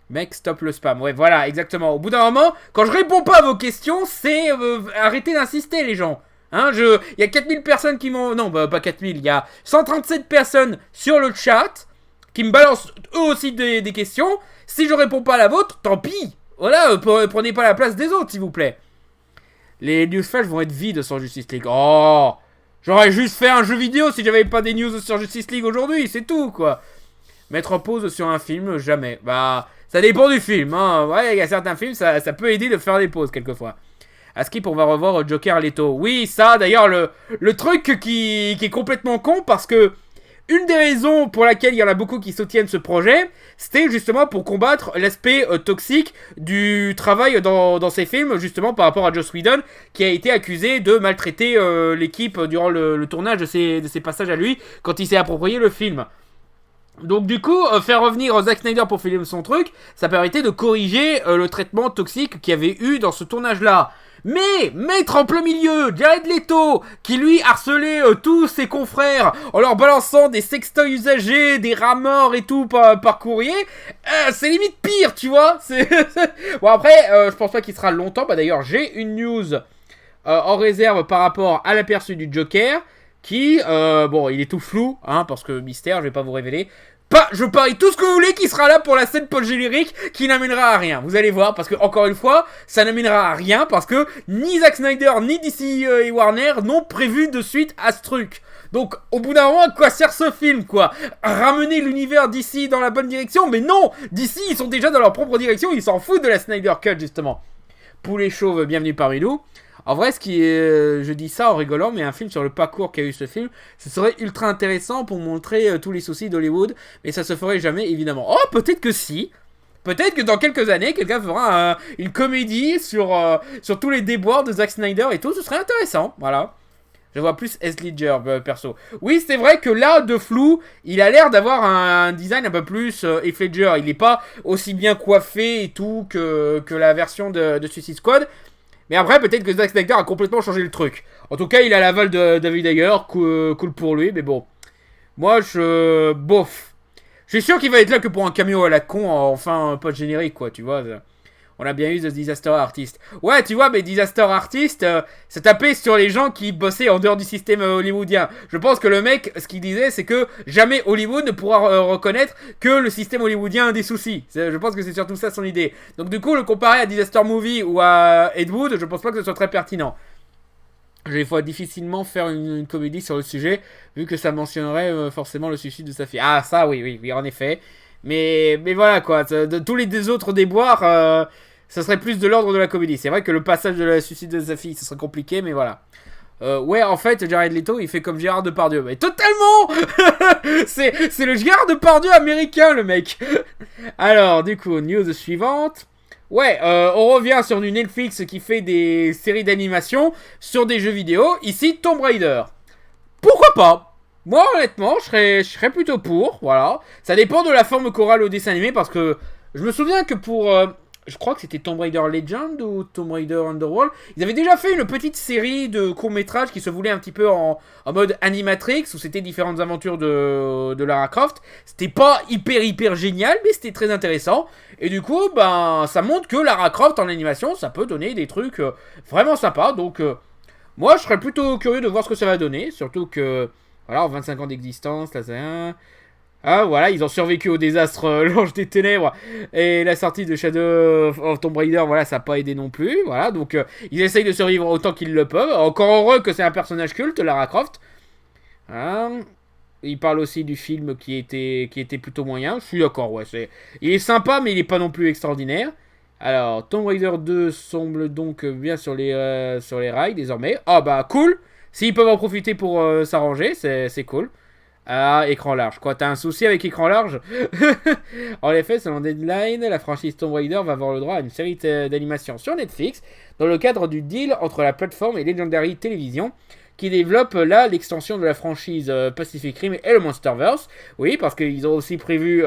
Mec, stop le spam. Ouais, voilà, exactement. Au bout d'un moment, quand je réponds pas à vos questions, c'est arrêtez d'insister, les gens. Hein, il y a 4000 personnes qui m'ont... Non, bah, pas 4000. Il y a 137 personnes sur le chat qui me balancent eux aussi des questions. Si je réponds pas à la vôtre, tant pis. Voilà, prenez pas la place des autres, s'il vous plaît. Les news flash vont être vides sur Justice League. Oh, j'aurais juste fait un jeu vidéo si j'avais pas des news sur Justice League aujourd'hui, c'est tout, quoi. Mettre en pause sur un film, jamais. Bah, ça dépend du film, hein. Ouais, il y a certains films, ça peut aider de faire des pauses, quelquefois. À Skip, on va revoir Joker Leto. Oui, ça, d'ailleurs, le truc qui est complètement con, parce que une des raisons pour laquelle il y en a beaucoup qui soutiennent ce projet, c'était justement pour combattre l'aspect toxique du travail dans ces films, justement par rapport à Joss Whedon, qui a été accusé de maltraiter l'équipe durant le tournage de ses passages à lui, quand il s'est approprié le film. Donc du coup, faire revenir Zack Snyder pour filmer son truc, ça permettait de corriger le traitement toxique qu'il y avait eu dans ce tournage-là. Mais mettre en plein milieu Jared Leto, qui lui harcelait tous ses confrères en leur balançant des sextoys usagés, des rats morts et tout par courrier, c'est limite pire, tu vois. Bon après, je pense pas qu'il sera longtemps. Bah d'ailleurs, j'ai une news en réserve par rapport à l'aperçu du Joker, qui, bon, il est tout flou, hein, parce que mystère, je vais pas vous révéler. Je parie tout ce que vous voulez qui sera là pour la scène post-générique qui n'amènera à rien. Vous allez voir, parce que encore une fois, ça n'amènera à rien parce que ni Zack Snyder ni DC et Warner n'ont prévu de suite à ce truc. Donc, au bout d'un moment, à quoi sert ce film, quoi? Ramener l'univers DC dans la bonne direction? Mais non! DC, ils sont déjà dans leur propre direction, ils s'en foutent de la Snyder Cut, justement. Poulet chauve, bienvenue parmi nous. En vrai, je dis ça en rigolant, mais un film sur le parcours qu'a eu ce film, ce serait ultra intéressant pour montrer tous les soucis d'Hollywood, mais ça se ferait jamais, évidemment. Oh, peut-être que si. Peut-être que dans quelques années, quelqu'un fera une comédie sur tous les déboires de Zack Snyder et tout, ce serait intéressant, voilà. Je vois plus S. Ledger, perso. Oui, c'est vrai que là, de flou, il a l'air d'avoir un design un peu plus Heath Ledger. Il n'est pas aussi bien coiffé et tout que la version de Suicide Squad. Mais après, peut-être que Zack Snyder a complètement changé le truc. En tout cas, il a l'aval de David Ayer, cool pour lui, mais bon. Moi, bof. Je suis sûr qu'il va être là que pour un cameo à la con, enfin, pas de générique, quoi, tu vois. On a bien eu The Disaster Artist. Ouais, tu vois, mais Disaster Artist, ça tapait sur les gens qui bossaient en dehors du système hollywoodien. Je pense que le mec, ce qu'il disait, c'est que jamais Hollywood ne pourra reconnaître que le système hollywoodien a des soucis. Je pense que c'est surtout ça son idée. Donc du coup, le comparer à Disaster Movie ou à Ed Wood, je pense pas que ce soit très pertinent. Je vais difficilement faire une comédie sur le sujet, vu que ça mentionnerait forcément le suicide de sa fille. Ah, ça, oui, en effet. Mais voilà, quoi. De tous les autres déboires... ça serait plus de l'ordre de la comédie. C'est vrai que le passage de la suicide de sa fille, ça serait compliqué, mais voilà. Ouais, en fait, Jared Leto, il fait comme Gérard Depardieu. Mais totalement. C'est le Gérard Depardieu américain, le mec. Alors, du coup, news suivante. Ouais, on revient sur du Netflix qui fait des séries d'animation sur des jeux vidéo. Ici, Tomb Raider. Pourquoi pas? Moi, honnêtement, je serais plutôt pour, voilà. Ça dépend de la forme qu'aura le dessin animé, parce que je me souviens que pour... je crois que c'était Tomb Raider Legend ou Tomb Raider Underworld. Ils avaient déjà fait une petite série de courts-métrages qui se voulait un petit peu en mode animatrix, où c'était différentes aventures de Lara Croft. C'était pas hyper génial, mais c'était très intéressant. Et du coup, ben, ça montre que Lara Croft en animation, ça peut donner des trucs vraiment sympas. Donc, moi, je serais plutôt curieux de voir ce que ça va donner. Surtout que, voilà, en 25 ans d'existence, là, c'est un... Ah voilà, ils ont survécu au désastre l'Ange des Ténèbres et la sortie de Shadow of Tomb Raider, voilà, ça n'a pas aidé non plus, voilà, donc ils essayent de survivre autant qu'ils le peuvent. Encore heureux que c'est un personnage culte, Lara Croft. Hein, il parle aussi du film qui était plutôt moyen, je suis d'accord, ouais, il est sympa mais il est pas non plus extraordinaire. Alors, Tomb Raider 2 semble donc bien sur les rails désormais. Ah bah cool, s'ils peuvent en profiter pour s'arranger, c'est cool. Ah, écran large. Quoi, t'as un souci avec écran large? En effet, selon Deadline, la franchise Tomb Raider va avoir le droit à une série d'animation sur Netflix dans le cadre du deal entre la plateforme et Legendary Television qui développe là l'extension de la franchise Pacific Rim et le Monsterverse. Oui, parce qu'ils ont aussi prévu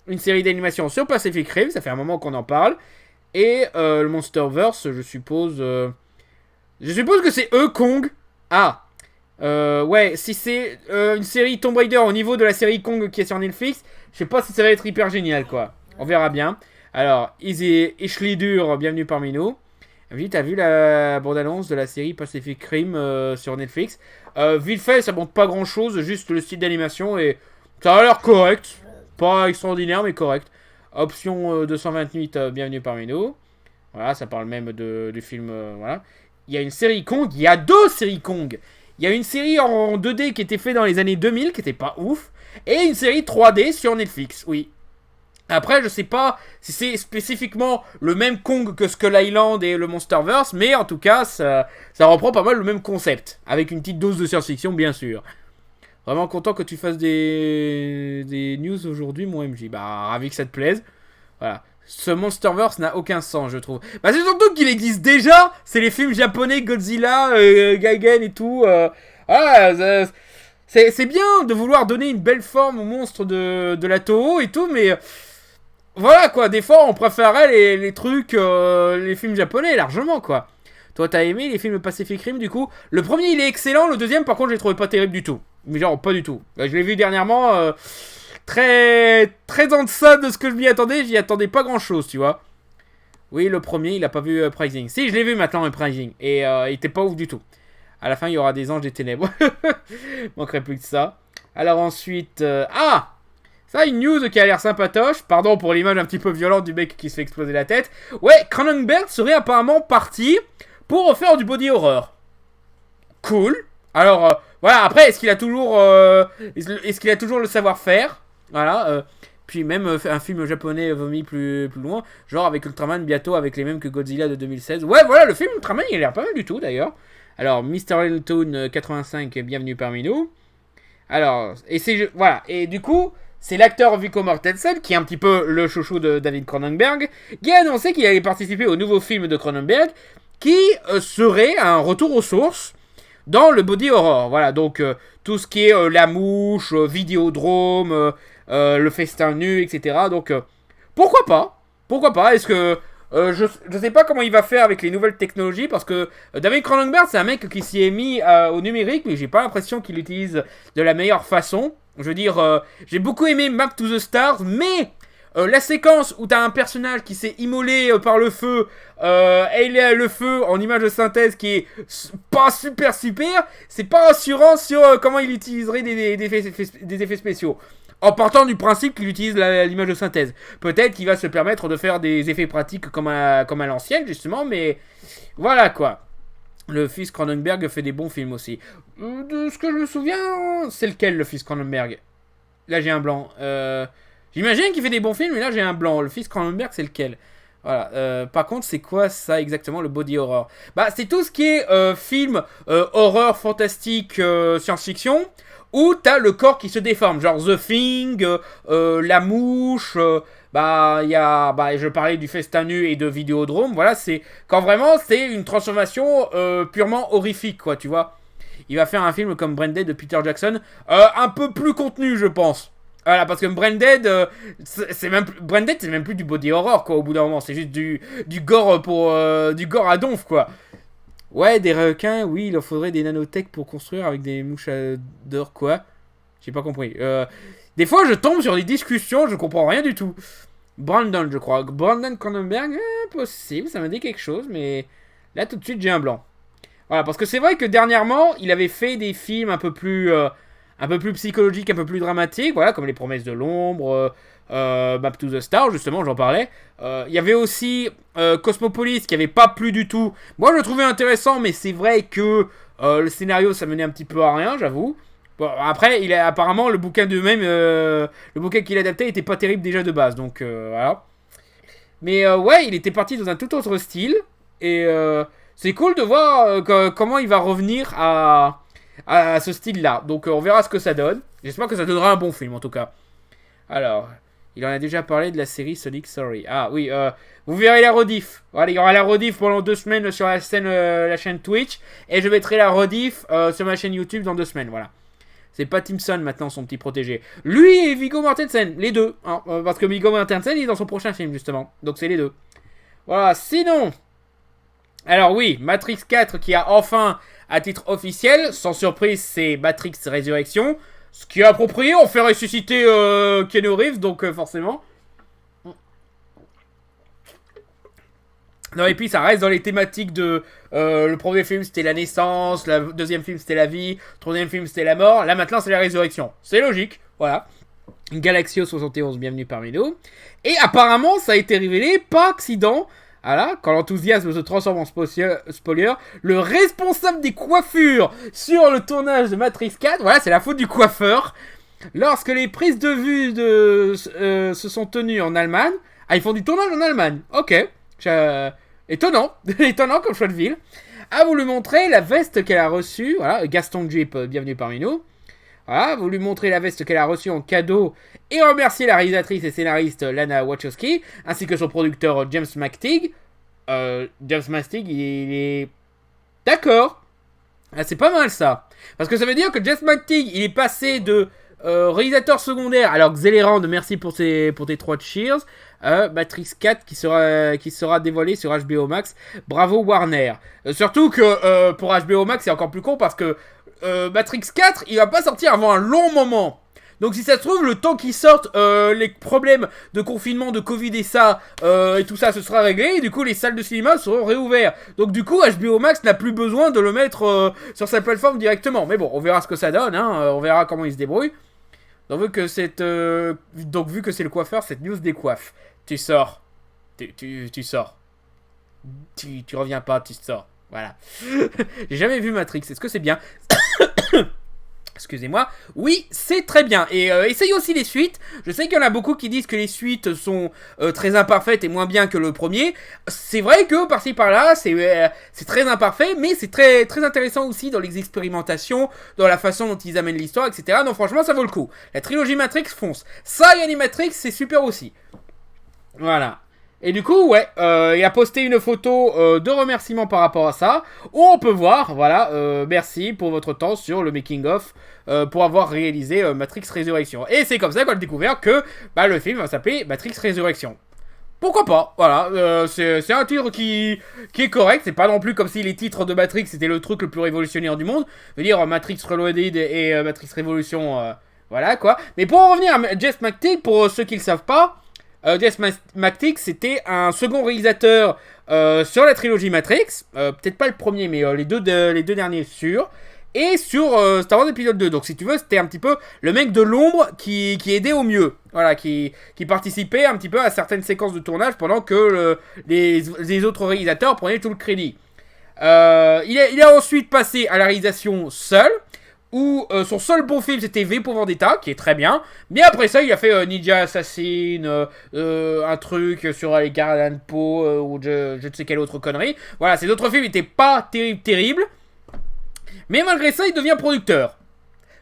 une série d'animation sur Pacific Rim, ça fait un moment qu'on en parle. Et le Monsterverse, je suppose que c'est eux, Kong. Ah, ouais, si c'est une série Tomb Raider au niveau de la série Kong qui est sur Netflix, je sais pas si ça va être hyper génial, quoi. On verra bien. Alors, Ashley Dur, bienvenue parmi nous. Vite, t'as vu la bande-annonce de la série Pacific Rim sur Netflix? Vite fait, ça montre pas grand-chose, juste le style d'animation et ça a l'air correct. Pas extraordinaire, mais correct. Option 228, bienvenue parmi nous. Voilà, ça parle même du film, voilà. Il y a une série Kong, il y a deux séries Kong. Il y a une série en 2D qui était faite dans les années 2000, qui était pas ouf. Et une série 3D sur Netflix, oui. Après, je sais pas si c'est spécifiquement le même Kong que Skull Island et le Monsterverse, mais en tout cas, ça reprend pas mal le même concept. Avec une petite dose de science-fiction, bien sûr. Vraiment content que tu fasses des news aujourd'hui, mon MJ. Bah, ravi que ça te plaise. Voilà. Ce Monsterverse n'a aucun sens, je trouve. Bah, c'est surtout qu'il existe déjà. C'est les films japonais, Godzilla, Gaigen et tout. Voilà, c'est bien de vouloir donner une belle forme aux monstres de la Toho et tout, mais voilà quoi. Des fois, on préférerait les trucs, les films japonais largement quoi. Toi, t'as aimé les films Pacific Rim du coup? Le premier, il est excellent. Le deuxième, par contre, je l'ai trouvé pas terrible du tout. Mais genre, pas du tout. Je l'ai vu dernièrement. Très en deçà de ce que je m'y attendais. J'y attendais pas grand chose, tu vois. Oui, le premier, il a pas vu Uprising. Si, je l'ai vu maintenant, Uprising. Et il était pas ouf du tout. À la fin, il y aura des anges des ténèbres. Manquerait plus que ça. Alors ensuite... ça, une news qui a l'air sympatoche. Pardon pour l'image un petit peu violente du mec qui se fait exploser la tête. Ouais, Cronenberg serait apparemment parti pour refaire du body horror. Cool. Alors, voilà, après, est-ce qu'il a toujours le savoir-faire? Voilà, puis même un film japonais vomi plus loin, genre avec Ultraman bientôt avec les mêmes que Godzilla de 2016. Ouais, voilà, le film Ultraman, il a l'air pas mal du tout d'ailleurs. Alors, Mr. Elton 85, bienvenue parmi nous. Alors, voilà, et du coup, c'est l'acteur Viggo Mortensen, qui est un petit peu le chouchou de David Cronenberg, qui a annoncé qu'il allait participer au nouveau film de Cronenberg, qui serait un retour aux sources dans le body horror. Voilà, donc tout ce qui est La Mouche, Vidéodrome, le festin nu, etc. Donc, pourquoi pas? Pourquoi pas? Est-ce que... je sais pas comment il va faire avec les nouvelles technologies, parce que David Cronenberg, c'est un mec qui s'y est mis au numérique, mais j'ai pas l'impression qu'il l'utilise de la meilleure façon. Je veux dire, j'ai beaucoup aimé Map to the Stars, mais... la séquence où t'as un personnage qui s'est immolé par le feu, et il est le feu en image de synthèse qui est pas super, c'est pas rassurant sur comment il utiliserait des effets spéciaux. En partant du principe qu'il utilise l'image de synthèse. Peut-être qu'il va se permettre de faire des effets pratiques comme à l'ancienne, justement, mais voilà quoi. Le fils Cronenberg fait des bons films aussi. De ce que je me souviens, c'est lequel le fils Cronenberg? Là j'ai un blanc. J'imagine qu'il fait des bons films, mais là j'ai un blanc. Le fils Cronenberg, c'est lequel? Voilà. Par contre, c'est quoi ça exactement, le body horror? Bah, c'est tout ce qui est film, horreur, fantastique, science-fiction, où t'as le corps qui se déforme. Genre The Thing, La Mouche, je parlais du Festin Nu et de Vidéodrome, voilà, c'est quand vraiment c'est une transformation purement horrifique, quoi, tu vois. Il va faire un film comme Branded de Peter Jackson, un peu plus contenu, je pense. Voilà, parce que Branded, Branded, c'est même plus du body horror, quoi, au bout d'un moment, c'est juste du gore du gore à donf, quoi. Ouais, des requins, oui, il leur faudrait des nanotech pour construire avec des mouches d'or, quoi. J'ai pas compris. Des fois, je tombe sur des discussions, je comprends rien du tout. Brandon, je crois. Brandon Cronenberg, possible, ça m'a dit quelque chose, mais là, tout de suite, j'ai un blanc. Voilà, parce que c'est vrai que dernièrement, il avait fait des films un peu plus psychologiques, un peu plus dramatiques, voilà, comme Les Promesses de l'Ombre, Map to the Star, justement, j'en parlais. Il y avait aussi Cosmopolis, qui avait pas plu du tout. Moi, je le trouvais intéressant, mais c'est vrai que le scénario, ça menait un petit peu à rien, j'avoue. Bon, après, apparemment, le bouquin le bouquin qu'il adaptait était pas terrible déjà de base, donc voilà. Mais ouais, il était parti dans un tout autre style, et c'est cool de voir comment il va revenir à ce style-là. Donc on verra ce que ça donne. J'espère que ça donnera un bon film en tout cas. Alors, il en a déjà parlé de la série Sonic Story. Ah oui, vous verrez la rediff. Voilà, il y aura la rediff pendant 2 semaines sur la chaîne Twitch. Et je mettrai la rediff sur ma chaîne YouTube dans 2 semaines. Voilà. C'est pas Timson maintenant, son petit protégé. Lui et Viggo Mortensen, les deux. Hein, parce que Viggo Mortensen, il est dans son prochain film justement. Donc c'est les deux. Voilà, sinon... Alors oui, Matrix 4 qui a enfin, à titre officiel, sans surprise, c'est Matrix Résurrection. Ce qui est approprié, on fait ressusciter Keanu Reeves, donc forcément. Non, et puis ça reste dans les thématiques de... le premier film c'était la naissance, le deuxième film c'était la vie, le troisième film c'était la mort, là maintenant c'est la résurrection. C'est logique, voilà. Galaxio 71, bienvenue parmi nous. Et apparemment ça a été révélé, pas accident... Voilà, quand l'enthousiasme se transforme en spoiler, le responsable des coiffures sur le tournage de Matrix 4, voilà, c'est la faute du coiffeur. Lorsque les prises de vue se sont tenues en Allemagne, ils font du tournage en Allemagne, ok, étonnant, étonnant comme choix de ville, a voulu montrer la veste qu'elle a reçue, voilà, Gaston Jeep, bienvenue parmi nous. Voilà, a voulu montrer la veste qu'elle a reçue en cadeau et remercier la réalisatrice et scénariste Lana Wachowski, ainsi que son producteur James McTeague. James McTeague, il est... D'accord. Ah, c'est pas mal ça. Parce que ça veut dire que James McTeague, il est passé de réalisateur secondaire, alors que Zellerand, merci pour tes 3 cheers, Matrix 4 qui sera dévoilé sur HBO Max. Bravo Warner. Surtout que pour HBO Max, c'est encore plus con parce que Matrix 4, il va pas sortir avant un long moment. Donc si ça se trouve, le temps qu'ils sortent, les problèmes de confinement, de Covid et ça, et tout ça, ce sera réglé. Et du coup, les salles de cinéma seront réouvertes. Donc du coup, HBO Max n'a plus besoin de le mettre sur sa plateforme directement. Mais bon, on verra ce que ça donne, hein, on verra comment il se débrouille. Donc vu que c'est le coiffeur, cette news décoiffe. Tu sors. Tu sors. Tu reviens pas, tu sors. Voilà. J'ai jamais vu Matrix, est-ce que c'est bien? Excusez-moi. Oui, c'est très bien. Et essayez aussi les suites. Je sais qu'il y en a beaucoup qui disent que les suites sont très imparfaites et moins bien que le premier. C'est vrai que par-ci par-là, c'est très imparfait, mais c'est très, très intéressant aussi dans les expérimentations, dans la façon dont ils amènent l'histoire, etc. Donc franchement, ça vaut le coup. La trilogie Matrix fonce. Ça et Animatrix, c'est super aussi. Voilà. Et du coup, ouais, il a posté une photo de remerciement par rapport à ça, où on peut voir, voilà, merci pour votre temps sur le making-of, pour avoir réalisé Matrix Résurrection. Et c'est comme ça qu'on a découvert que le film va s'appeler Matrix Résurrection. Pourquoi pas, voilà, c'est un titre qui est correct, c'est pas non plus comme si les titres de Matrix c'était le truc le plus révolutionnaire du monde. Je veux dire, Matrix Reloaded et Matrix Révolution, voilà quoi. Mais pour en revenir à Jess McTeague, pour ceux qui le savent pas, Jess McTeague, c'était un second réalisateur sur la trilogie Matrix. Peut-être pas le premier, mais les deux derniers sûrs. Et sur Star Wars épisode 2. Donc si tu veux, c'était un petit peu le mec de l'ombre qui aidait au mieux. Voilà, qui participait un petit peu à certaines séquences de tournage pendant que les autres réalisateurs prenaient tout le crédit. Il a ensuite passé à la réalisation seul. Où son seul bon film c'était V pour Vendetta, qui est très bien. Mais après ça, il a fait Ninja Assassin, un truc sur les Garden Po, ou je ne sais quelle autre connerie. Voilà, ces autres films n'étaient pas terribles. Mais malgré ça, il devient producteur.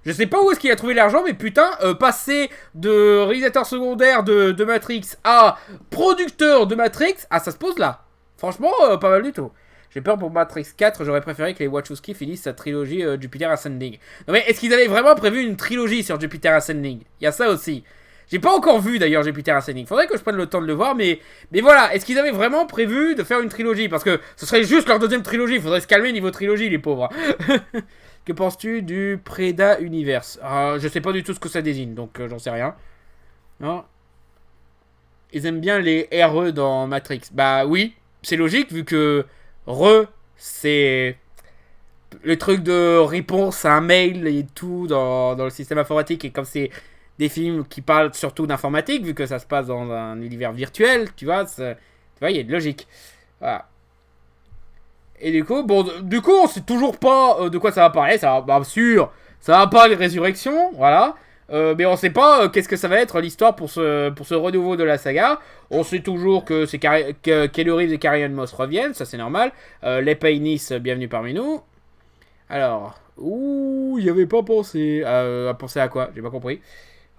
Je sais pas où est-ce qu'il a trouvé l'argent, mais putain, passer de réalisateur secondaire de Matrix à producteur de Matrix, ah ça se pose là. Franchement, pas mal du tout. J'ai peur pour Matrix 4, j'aurais préféré que les Wachowski finissent sa trilogie Jupiter Ascending. Non mais est-ce qu'ils avaient vraiment prévu une trilogie sur Jupiter Ascending? Il y a ça aussi. J'ai pas encore vu d'ailleurs Jupiter Ascending. Faudrait que je prenne le temps de le voir, mais voilà. Est-ce qu'ils avaient vraiment prévu de faire une trilogie? Parce que ce serait juste leur deuxième trilogie. Faudrait se calmer niveau trilogie, les pauvres. Que penses-tu du Preda Universe? Je sais pas du tout ce que ça désigne, donc j'en sais rien. Non. Ils aiment bien les RE dans Matrix. Bah oui, c'est logique vu que c'est le truc de réponse à un mail et tout dans le système informatique. Et comme c'est des films qui parlent surtout d'informatique, vu que ça se passe dans un univers virtuel, tu vois, il y a de logique. Voilà. Et du coup, on sait toujours pas de quoi ça va parler. Ça va, bien sûr, ça va parler de résurrection, voilà. Mais on sait pas qu'est-ce que ça va être l'histoire pour ce renouveau de la saga. On sait toujours que Keanu Reeves et Carrie Ann Moss reviennent, ça c'est normal. Les Paynis, bienvenue parmi nous. Alors, il y avait pas pensé. À penser à quoi? J'ai pas compris.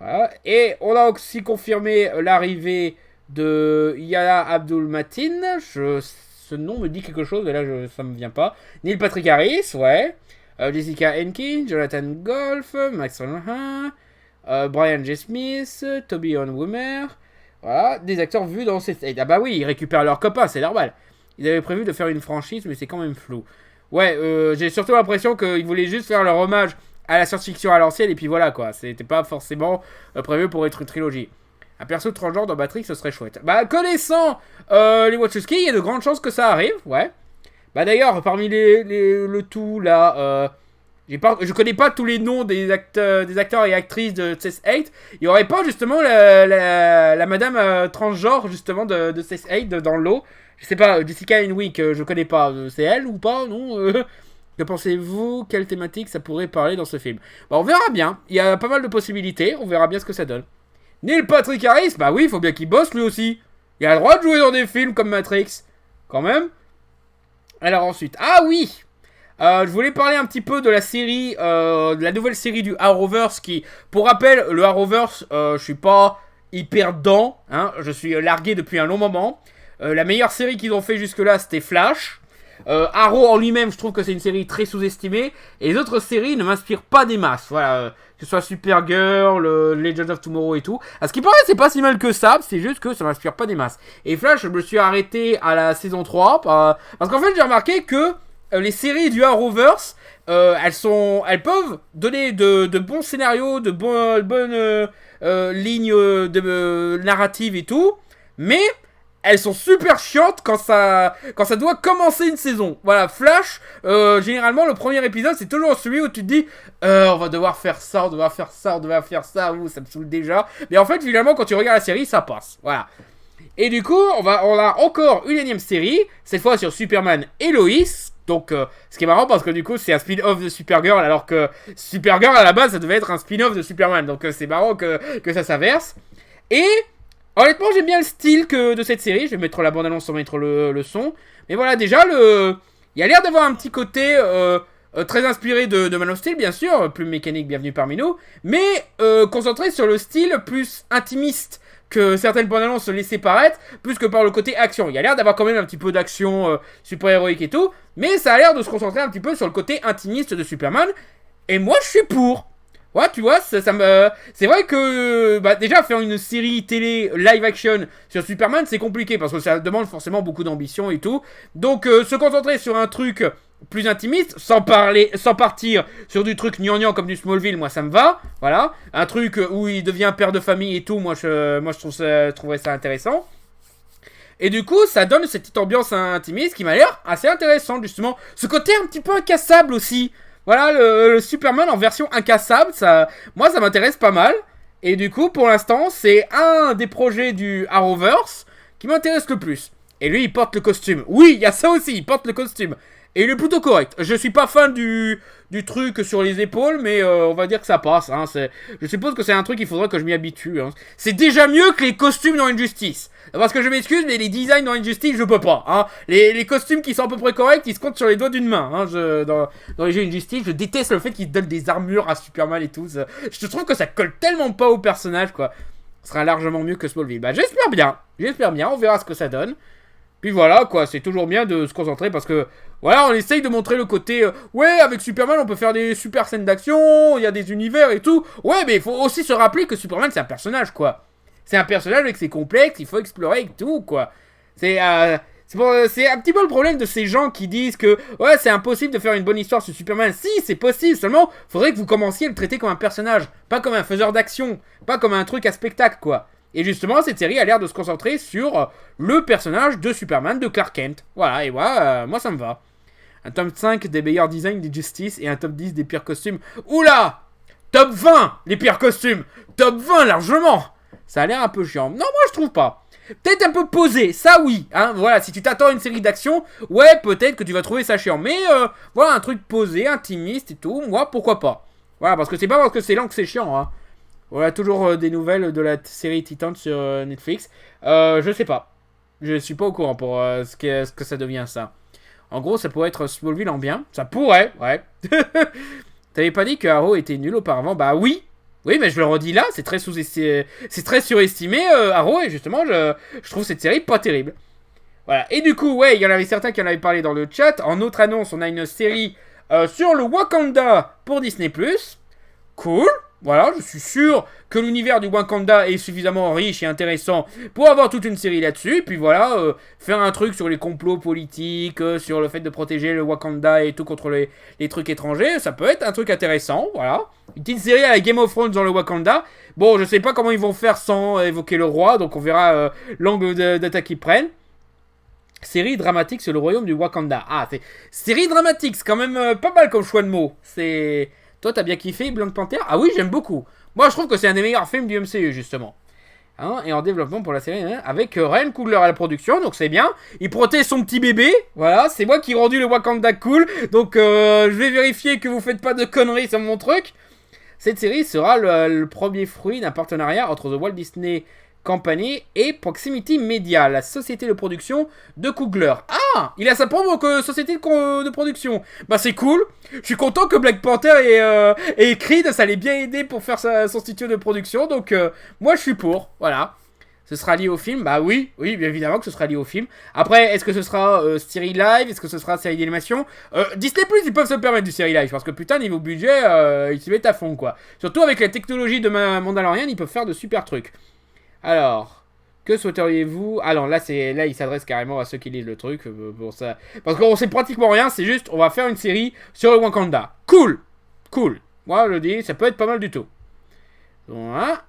Voilà. Et on a aussi confirmé l'arrivée de Yahya Abdul-Mateen. Ce nom me dit quelque chose, mais là ça me vient pas. Neil Patrick Harris, ouais. Jessica Henkin, Jonathan Golf, Max Reinhardt, Brian J. Smith, Toby Owen Wimmer. Voilà, des acteurs vus dans ces... Ah bah oui, ils récupèrent leurs copains, c'est normal. Ils avaient prévu de faire une franchise, mais c'est quand même flou. Ouais, j'ai surtout l'impression qu'ils voulaient juste faire leur hommage à la science-fiction à l'ancienne, et puis voilà quoi. C'était pas forcément prévu pour être une trilogie. Un perso transgenre dans Matrix, ce serait chouette. Bah, connaissant les Wachowski, il y a de grandes chances que ça arrive, ouais. Bah d'ailleurs, parmi le tout, là, je connais pas tous les noms des acteurs et actrices de CS8. Il y aurait pas, justement, la madame transgenre, justement, de CS8 dans l'eau. Je sais pas, Jessica Henwick, je connais pas. C'est elle ou pas, non Que pensez-vous? Quelle thématique ça pourrait parler dans ce film? Bah, on verra bien. Il y a pas mal de possibilités. On verra bien ce que ça donne. Neil Patrick Harris, bah oui, il faut bien qu'il bosse lui aussi. Il a le droit de jouer dans des films comme Matrix. Quand même. Alors ensuite, ah oui, je voulais parler un petit peu de la série, de la nouvelle série du Arrowverse qui, pour rappel, le Arrowverse, je suis pas hyper dedans, hein, je suis largué depuis un long moment. La meilleure série qu'ils ont fait jusque-là, c'était Flash. Arrow en lui-même, je trouve que c'est une série très sous-estimée. Et les autres séries ne m'inspirent pas des masses. Voilà, que ce soit Supergirl, Legends of Tomorrow et tout. À ce qui paraît, c'est pas si mal que ça. C'est juste que ça m'inspire pas des masses. Et Flash, je me suis arrêté à la saison 3. Parce qu'en fait, j'ai remarqué que les séries du Arrowverse, elles peuvent donner de bons scénarios, de bonnes lignes narratives et tout. Mais elles sont super chiantes quand ça doit commencer une saison. Voilà, Flash, généralement, le premier épisode, c'est toujours celui où tu te dis on va devoir faire ça, on va faire ça, ça me saoule déjà. Mais en fait, finalement, quand tu regardes la série, ça passe. Voilà. Et du coup, on a encore une énième série, cette fois sur Superman et Lois. Donc, ce qui est marrant parce que du coup, c'est un spin-off de Supergirl, alors que Supergirl, à la base, ça devait être un spin-off de Superman. Donc, c'est marrant que ça s'inverse. Et honnêtement, j'aime bien le style de cette série. Je vais mettre la bande-annonce sans mettre le son. Mais voilà, déjà, il y a l'air d'avoir un petit côté très inspiré de Man of Steel, bien sûr. Plus mécanique, bienvenue parmi nous. Mais concentré sur le style plus intimiste que certaines bandes-annonces se laissaient paraître, plus que par le côté action. Il y a l'air d'avoir quand même un petit peu d'action super-héroïque et tout. Mais ça a l'air de se concentrer un petit peu sur le côté intimiste de Superman. Et moi, je suis pour. Ouais, tu vois, c'est vrai que déjà faire une série télé live action sur Superman, c'est compliqué parce que ça demande forcément beaucoup d'ambition et tout. Donc se concentrer sur un truc plus intimiste, sans partir sur du truc gnangnan comme du Smallville, moi ça me va. Voilà, un truc où il devient père de famille et tout, moi je trouverais ça intéressant. Et du coup, ça donne cette petite ambiance intimiste qui m'a l'air assez intéressante justement. Ce côté un petit peu incassable aussi. Voilà, le Superman en version incassable, moi ça m'intéresse pas mal. Et du coup, pour l'instant, c'est un des projets du Arrowverse qui m'intéresse le plus. Et lui, il porte le costume. Oui, il y a ça aussi, il porte le costume. Et il est plutôt correct. Je suis pas fan du truc sur les épaules, mais on va dire que ça passe. Hein. Je suppose que c'est un truc, il faudra que je m'y habitue. Hein. C'est déjà mieux que les costumes dans Injustice. Parce que je m'excuse, mais les designs dans Injustice, je peux pas. Hein. Les costumes qui sont à peu près corrects, ils se comptent sur les doigts d'une main. Hein. Dans les jeux Injustice, je déteste le fait qu'ils donnent des armures à Superman et tout. Je trouve que ça colle tellement pas au personnage, quoi. Ce sera largement mieux que Smallville. Bah, j'espère bien. J'espère bien. On verra ce que ça donne. Puis voilà, quoi. C'est toujours bien de se concentrer parce que, voilà, on essaye de montrer le côté... ouais, avec Superman, on peut faire des super scènes d'action, il y a des univers et tout. Ouais, mais il faut aussi se rappeler que Superman, c'est un personnage, quoi. C'est un personnage avec ses complexes, il faut explorer et tout, quoi. C'est un petit peu le problème de ces gens qui disent que ouais, c'est impossible de faire une bonne histoire sur Superman. Si, c'est possible, seulement faudrait que vous commenciez à le traiter comme un personnage, pas comme un faiseur d'action, pas comme un truc à spectacle, quoi. Et justement, cette série a l'air de se concentrer sur le personnage de Superman, de Clark Kent. Voilà, et moi ça me va. Un top 5 des meilleurs designs de Justice et un top 10 des pires costumes. Oula! Top 20 les pires costumes! Top 20 largement! Ça a l'air un peu chiant. Non, moi je trouve pas. Peut-être un peu posé, ça oui. Hein, voilà, si tu t'attends à une série d'action, ouais, peut-être que tu vas trouver ça chiant. Mais voilà, un truc posé, intimiste et tout, moi pourquoi pas. Voilà, parce que c'est pas parce que c'est lent que c'est chiant. Hein. Voilà, toujours des nouvelles de la série Titan sur Netflix. Je sais pas. Je suis pas au courant pour ce que ça devient ça. En gros, ça pourrait être Smallville en bien. Ça pourrait, ouais. T'avais pas dit que Arrow était nul auparavant? Bah oui. Oui, mais je le redis là, c'est très surestimé, Arrow, et justement, je trouve cette série pas terrible. Voilà, et du coup, ouais, il y en avait certains qui en avaient parlé dans le chat. En autre annonce, on a une série sur le Wakanda pour Disney+. Cool. Voilà, je suis sûr que l'univers du Wakanda est suffisamment riche et intéressant pour avoir toute une série là-dessus. Puis voilà, faire un truc sur les complots politiques, sur le fait de protéger le Wakanda et tout contre les trucs étrangers, ça peut être un truc intéressant, voilà. Une petite série à la Game of Thrones dans le Wakanda. Bon, je sais pas comment ils vont faire sans évoquer le roi, donc on verra l'angle d'attaque qu'ils prennent. Série dramatique sur le royaume du Wakanda. Ah, c'est série dramatique, c'est quand même pas mal comme choix de mots. C'est... Toi, t'as bien kiffé Black Panther? Ah oui, j'aime beaucoup. Moi, je trouve que c'est un des meilleurs films du MCU, justement. Hein, et en développement pour la série, hein, avec Ryan Coogler à la production, donc c'est bien. Il protège son petit bébé, voilà. C'est moi qui ai rendu le Wakanda cool. Donc, je vais vérifier que vous faites pas de conneries sur mon truc. Cette série sera le premier fruit d'un partenariat entre The Walt Disney Company et Proximity Media, la société de production de Coogler. Ah, il a sa propre société de production. Bah c'est cool. Je suis content que Black Panther et Creed, ça l'ait bien aidé pour faire son studio de production. Donc moi je suis pour. Voilà. Ce sera lié au film? Bah oui, bien évidemment que ce sera lié au film. Après, est-ce que ce sera série live? Est-ce que ce sera série d'animation? Disney+, ils peuvent se permettre du série live, parce que putain, niveau budget, ils se mettent à fond, quoi. Surtout avec la technologie de Mandalorian, ils peuvent faire de super trucs. Alors, que souhaiteriez-vous? Ah non, là il s'adresse carrément à ceux qui lisent le truc pour ça. Parce qu'on sait pratiquement rien, c'est juste on va faire une série sur le Wakanda. Cool. Moi je le dis, ça peut être pas mal du tout. Voilà.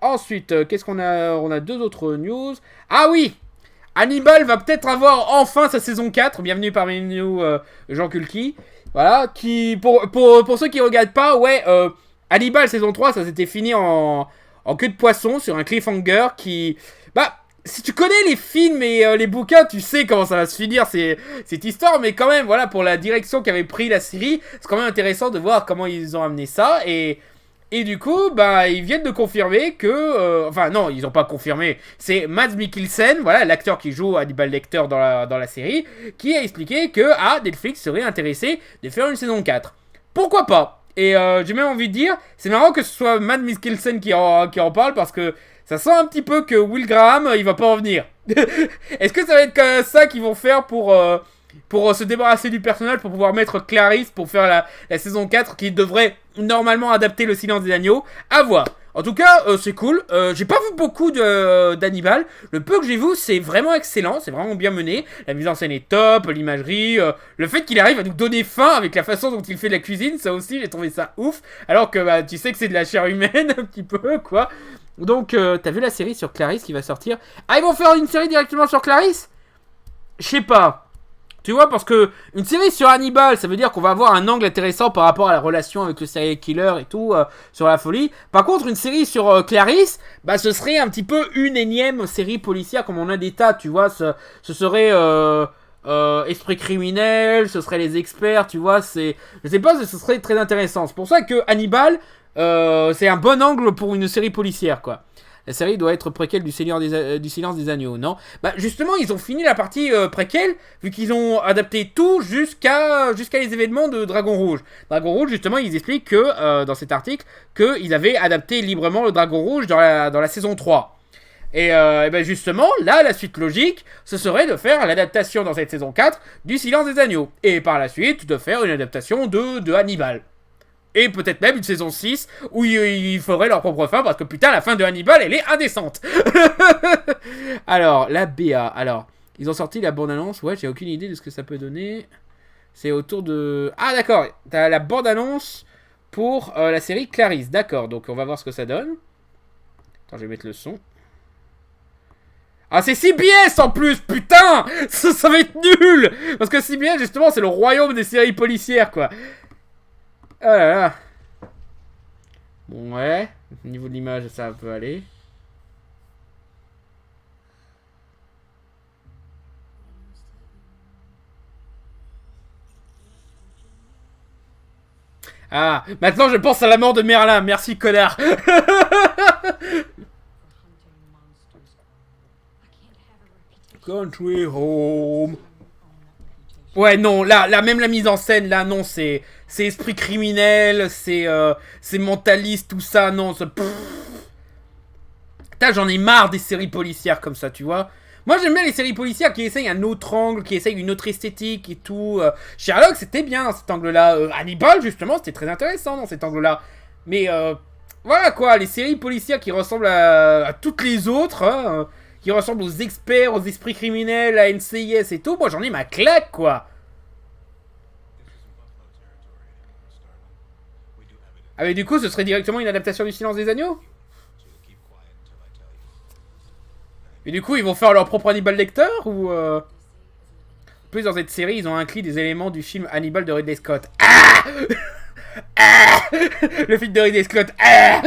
Ensuite, qu'est-ce qu'on a? On a deux autres news. Ah oui, Hannibal va peut-être avoir enfin sa saison 4. Bienvenue parmi nous, Jean Kulki. Voilà, qui pour ceux qui regardent pas, ouais, Hannibal saison 3, ça s'était fini en queue de poisson sur un cliffhanger qui... Bah, si tu connais les films et les bouquins, tu sais comment ça va se finir cette histoire, mais quand même, voilà, pour la direction qu'avait pris la série, c'est quand même intéressant de voir comment ils ont amené ça, et du coup, bah, ils viennent de confirmer que... enfin, non, ils n'ont pas confirmé, c'est Mads Mikkelsen, voilà, l'acteur qui joue Hannibal Lecter dans la série, qui a expliqué que Netflix serait intéressé de faire une saison 4. Pourquoi pas? Et j'ai même envie de dire, c'est marrant que ce soit Mads Mikkelsen qui en parle parce que ça sent un petit peu que Will Graham, il va pas en venir. Est-ce que ça va être ça qu'ils vont faire pour se débarrasser du personnage, pour pouvoir mettre Clarisse pour faire la saison 4 qui devrait normalement adapter Le Silence des Agneaux? À voir. En tout cas, c'est cool. J'ai pas vu beaucoup d'Hannibal. Le peu que j'ai vu, c'est vraiment excellent. C'est vraiment bien mené. La mise en scène est top, l'imagerie. Le fait qu'il arrive à nous donner faim avec la façon dont il fait de la cuisine, ça aussi, j'ai trouvé ça ouf. Alors que bah, tu sais que c'est de la chair humaine, un petit peu, quoi. Donc, t'as vu la série sur Clarisse qui va sortir? Ah, ils vont faire une série directement sur Clarisse? Je sais pas. Tu vois, parce que une série sur Hannibal, ça veut dire qu'on va avoir un angle intéressant par rapport à la relation avec le serial killer et tout, sur la folie. Par contre, une série sur Clarisse, bah ce serait un petit peu une énième série policière comme on a des tas, tu vois. Ce serait esprit criminel, ce serait les experts, tu vois, je sais pas, ce serait très intéressant. C'est pour ça que Hannibal, c'est un bon angle pour une série policière, quoi. La série doit être préquelle du Silence des Agneaux, non? Bah justement, ils ont fini la partie préquelle, vu qu'ils ont adapté tout jusqu'à les événements de Dragon Rouge. Dragon Rouge, justement, ils expliquent que, dans cet article, qu'ils avaient adapté librement le Dragon Rouge dans la saison 3. Et ben justement, là, la suite logique, ce serait de faire l'adaptation dans cette saison 4 du Silence des Agneaux. Et par la suite, de faire une adaptation de Hannibal. Et peut-être même une saison 6 où ils feraient leur propre fin, parce que putain, la fin de Hannibal, elle est indécente. Alors, la BA. Alors, ils ont sorti la bande-annonce. Ouais, j'ai aucune idée de ce que ça peut donner. C'est autour de... Ah, d'accord. T'as la bande-annonce pour la série Clarisse. D'accord, donc on va voir ce que ça donne. Attends, je vais mettre le son. Ah, c'est CBS en plus, putain. Ça va être nul. Parce que CBS, justement, c'est le royaume des séries policières, quoi. Oh là là. Bon, ouais. Au niveau de l'image, ça peut aller. Ah, maintenant je pense à la mort de Merlin. Merci, connard. Country Home. Ouais, non, là, même la mise en scène, là, non, c'est esprit criminel, c'est mentaliste, tout ça, non, putain, j'en ai marre des séries policières comme ça, tu vois. Moi, j'aime bien les séries policières qui essayent un autre angle, qui essayent une autre esthétique et tout. Sherlock, c'était bien dans cet angle-là. Hannibal, justement, c'était très intéressant dans cet angle-là. Mais, voilà, quoi, les séries policières qui ressemblent à toutes les autres, hein, qui ressemblent aux experts, aux esprits criminels, à NCIS et tout, moi, j'en ai ma claque, quoi. Ah, mais du coup, ce serait directement une adaptation du Silence des Agneaux? Et du coup, ils vont faire leur propre Hannibal Lecter ou En plus, dans cette série, ils ont inclus des éléments du film Hannibal de Ridley Scott. Ah, ah, le film de Ridley Scott. Ah.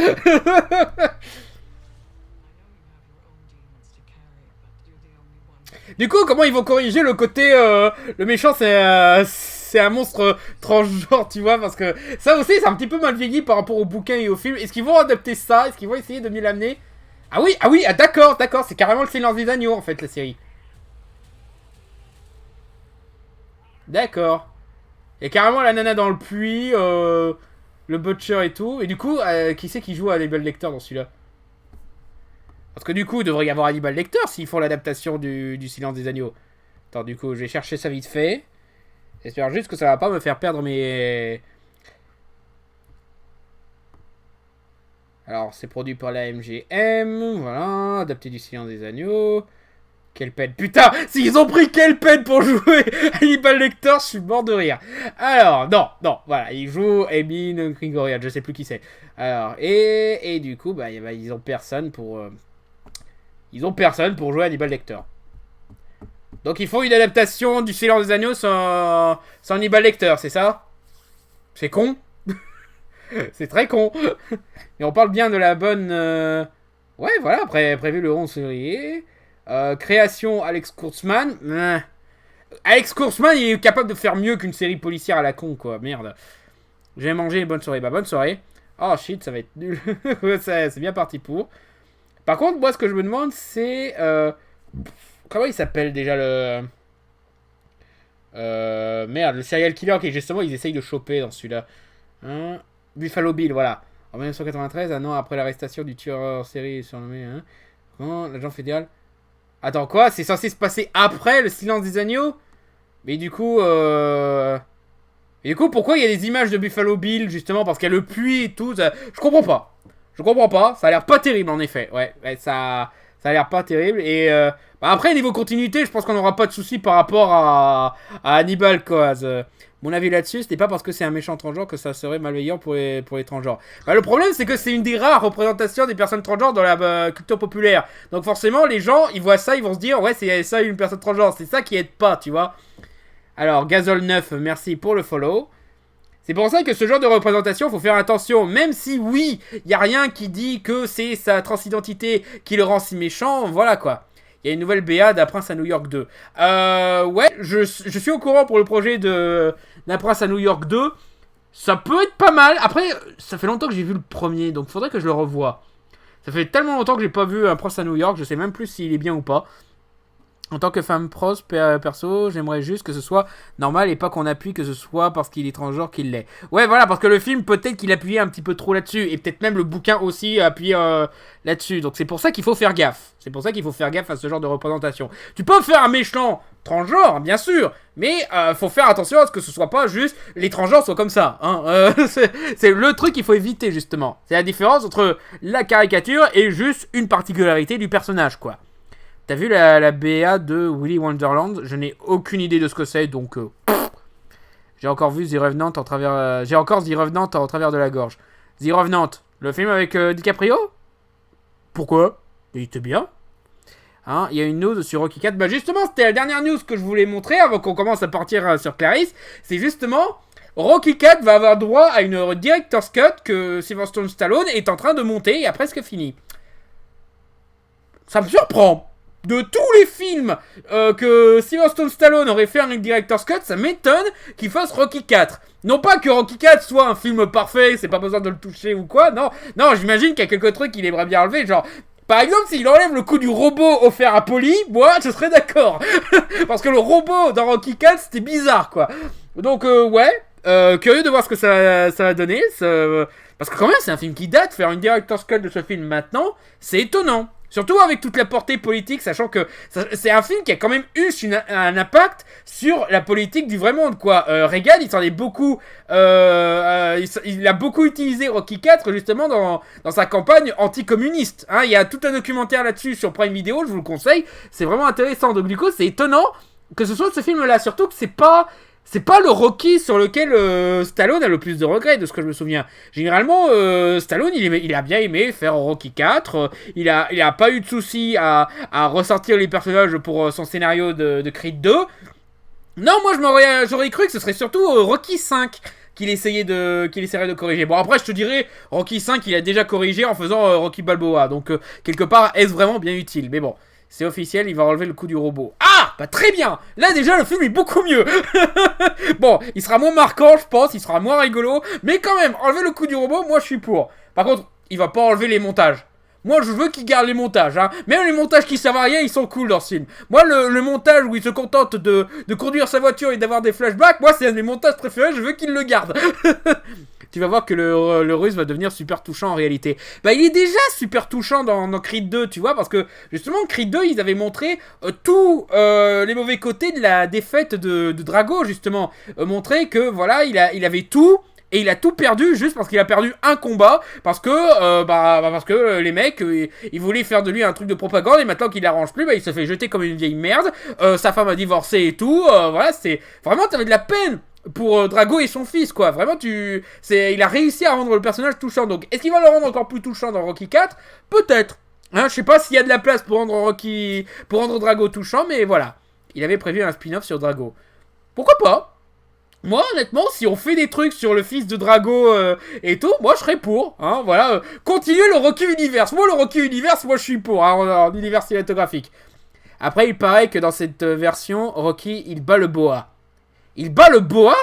Du coup, comment ils vont corriger le côté le méchant, c'est un monstre transgenre, tu vois, parce que ça aussi, c'est un petit peu mal vieilli par rapport au bouquin et au film. Est-ce qu'ils vont adapter ça? Est-ce qu'ils vont essayer de mieux l'amener? Ah oui, ah, d'accord, c'est carrément le Silence des Agneaux, en fait, la série. D'accord. Il y a carrément la nana dans le puits, le butcher et tout. Et du coup, qui c'est qui joue à Hannibal Lecter dans celui-là? Parce que du coup, il devrait y avoir Hannibal Lecter s'ils font l'adaptation du Silence des Agneaux. Attends, du coup, je vais chercher ça vite fait. J'espère juste que ça va pas me faire perdre mes... Alors, c'est produit par la MGM. Voilà, adapté du Silence des Agneaux. Quelle peine. Putain, s'ils ont pris quelle peine pour jouer Hannibal Lecter, je suis mort de rire. Alors, non, voilà, il joue Emin Grigorian, je sais plus qui c'est. Alors, et du coup, bah, ils ont personne pour... Ils ont personne pour jouer Hannibal Lecter. Donc ils font une adaptation du Silence des Agneaux sans Hannibal Lecter, c'est ça? C'est con. C'est très con. Et on parle bien de la bonne... Ouais, voilà, prévu le 11 février. Création Alex Kurtzman. Alex Kurtzman, il est capable de faire mieux qu'une série policière à la con, quoi. Merde. Je vais manger, bonne soirée. Bah, bonne soirée. Oh shit, ça va être nul. C'est bien parti pour. Par contre, moi, ce que je me demande, c'est... Comment il s'appelle déjà le... Merde, le serial killer qui, justement, ils essayent de choper dans celui-là. Hein, Buffalo Bill, voilà. En 1993, un an après l'arrestation du tueur en série surnommé... Hein, comment l'agent fédéral... Attends, quoi? C'est censé se passer après le Silence des Agneaux? Mais du coup... Et du coup, pourquoi il y a des images de Buffalo Bill, justement? Parce qu'il y a le puits et tout. Ça... Je comprends pas. Ça a l'air pas terrible, en effet. Ouais, ça a l'air pas terrible. Et bah après, niveau continuité, je pense qu'on n'aura pas de soucis par rapport à Hannibal, quoi. Mon avis là-dessus, c'était pas parce que c'est un méchant transgenre que ça serait malveillant pour les transgenres. Bah, le problème, c'est que c'est une des rares représentations des personnes transgenres dans la culture populaire. Donc forcément, les gens, ils voient ça, ils vont se dire, ouais, c'est ça une personne transgenre. C'est ça qui aide pas, tu vois. Alors, Gazol9, merci pour le follow. C'est pour ça que ce genre de représentation, faut faire attention. Même si, oui, il n'y a rien qui dit que c'est sa transidentité qui le rend si méchant. Voilà, quoi. il y a une nouvelle BA d'Un Prince à New York 2. Ouais, je suis au courant pour le projet d'Un Prince à New York 2. Ça peut être pas mal. Après, ça fait longtemps que j'ai vu le premier, donc faudrait que je le revoie. Ça fait tellement longtemps que j'ai pas vu Un Prince à New York, je sais même plus s'il est bien ou pas. En tant que femme perso, j'aimerais juste que ce soit normal et pas qu'on appuie que ce soit parce qu'il est transgenre qu'il l'est. Ouais, voilà, parce que le film, peut-être qu'il appuyait un petit peu trop là-dessus. Et peut-être même le bouquin aussi appuyé là-dessus. Donc c'est pour ça qu'il faut faire gaffe. C'est pour ça qu'il faut faire gaffe à ce genre de représentation. Tu peux faire un méchant transgenre, bien sûr. Mais faut faire attention à ce que ce soit pas juste les transgenres soient comme ça. Hein. C'est le truc qu'il faut éviter, justement. C'est la différence entre la caricature et juste une particularité du personnage, quoi. T'as vu la BA de Willy Wonderland? Je n'ai aucune idée de ce que c'est, donc j'ai encore vu The Revenant en travers. J'ai encore The Revenant en travers de la gorge. The Revenant, le film avec DiCaprio? Pourquoi? Il était bien. Hein, il y a une news sur Rocky 4. Bah justement, c'était la dernière news que je voulais montrer avant qu'on commence à partir sur Clarisse. C'est justement Rocky 4 va avoir droit à une director's cut que Sylvester Stallone est en train de monter et a presque fini. Ça me surprend. De tous les films que Sylvester Stallone aurait fait un director's cut, ça m'étonne qu'il fasse Rocky 4. Non pas que Rocky 4 soit un film parfait, c'est pas besoin de le toucher ou quoi, non, j'imagine qu'il y a quelques trucs qu'il aimerait bien enlever, genre, par exemple, s'il enlève le coup du robot offert à Polly, moi, je serais d'accord. Parce que le robot dans Rocky 4, c'était bizarre, quoi. Donc, ouais, curieux de voir ce que ça va donner, parce que quand même, c'est un film qui date, faire une director's cut de ce film maintenant, c'est étonnant. Surtout avec toute la portée politique, sachant que c'est un film qui a quand même eu un impact sur la politique du vrai monde, quoi. Reagan, il s'en est beaucoup... il a beaucoup utilisé Rocky 4, justement, dans sa campagne anticommuniste. Hein, il y a tout un documentaire là-dessus sur Prime Video, je vous le conseille. C'est vraiment intéressant. Donc du coup, c'est étonnant que ce soit ce film-là. Surtout que c'est pas le Rocky sur lequel Stallone a le plus de regrets, de ce que je me souviens. Généralement, Stallone, il a bien aimé faire Rocky 4. Il a pas eu de soucis à ressortir les personnages pour son scénario de Creed 2. Non, moi, j'aurais cru que ce serait surtout Rocky 5 qu'il essaierait de corriger. Bon, après, je te dirais, Rocky 5, il a déjà corrigé en faisant Rocky Balboa. Donc, quelque part, est-ce vraiment bien utile? Mais bon. C'est officiel, il va enlever le coup du robot. Ah, bah très bien. Là déjà le film est beaucoup mieux. Bon, il sera moins marquant je pense, il sera moins rigolo. Mais quand même, enlever le coup du robot, moi je suis pour. Par contre, il va pas enlever les montages. Moi je veux qu'il garde les montages. Hein. Même les montages qui servent à rien, ils sont cool dans ce film. Moi le montage où il se contente de conduire sa voiture et d'avoir des flashbacks, moi c'est un des montages préférés, je veux qu'il le garde. Tu vas voir que le russe va devenir super touchant en réalité. Bah il est déjà super touchant dans Creed 2, tu vois, parce que justement Creed 2, ils avaient montré tous les mauvais côtés de la défaite de Drago, justement. Montrer que voilà, il avait tout. Et il a tout perdu juste parce qu'il a perdu un combat. Parce que les mecs, ils voulaient faire de lui un truc de propagande. Et maintenant qu'il l'arrange plus, bah, il se fait jeter comme une vieille merde. Sa femme a divorcé et tout. Voilà, c'est... Vraiment, t'avais de la peine pour Drago et son fils, quoi. Vraiment, il a réussi à rendre le personnage touchant. Donc, est-ce qu'il va le rendre encore plus touchant dans Rocky 4 ? Peut-être. Hein, je sais pas s'il y a de la place pour rendre Drago touchant, mais voilà. Il avait prévu un spin-off sur Drago. Pourquoi pas ? Moi, honnêtement, si on fait des trucs sur le fils de Drago et tout, moi, je serais pour. Hein, voilà. Continuer le Rocky Universe. Moi, le Rocky Universe, moi, je suis pour, hein, en univers cinématographique. Après, il paraît que dans cette version, Rocky, il bat le boa. Il bat le boa ?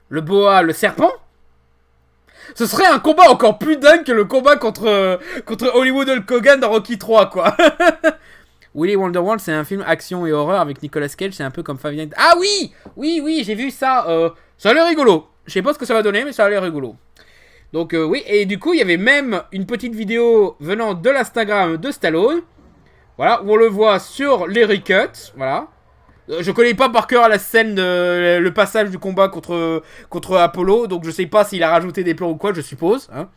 Le boa, le serpent ? Ce serait un combat encore plus dingue que le combat contre Hollywood Hulk Hogan dans Rocky 3, quoi. Willy Wonderworld, c'est un film action et horreur avec Nicolas Cage, c'est un peu comme Fabien... Ah oui, j'ai vu ça. Ça a l'air rigolo. Je sais pas ce que ça va donner, mais ça a l'air rigolo. Donc oui, et du coup, il y avait même une petite vidéo venant de l'Instagram de Stallone. Voilà, où on le voit sur les recuts, voilà. Je connais pas par cœur la scène, le passage du combat contre Apollo, donc je sais pas s'il a rajouté des plans ou quoi, je suppose. Hein.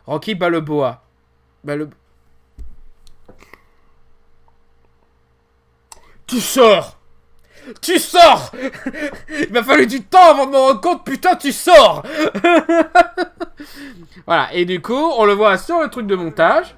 Rocky bat le boa. Tu sors! Il m'a fallu du temps avant de me rendre compte, putain, tu sors! Voilà, et du coup, on le voit sur le truc de montage.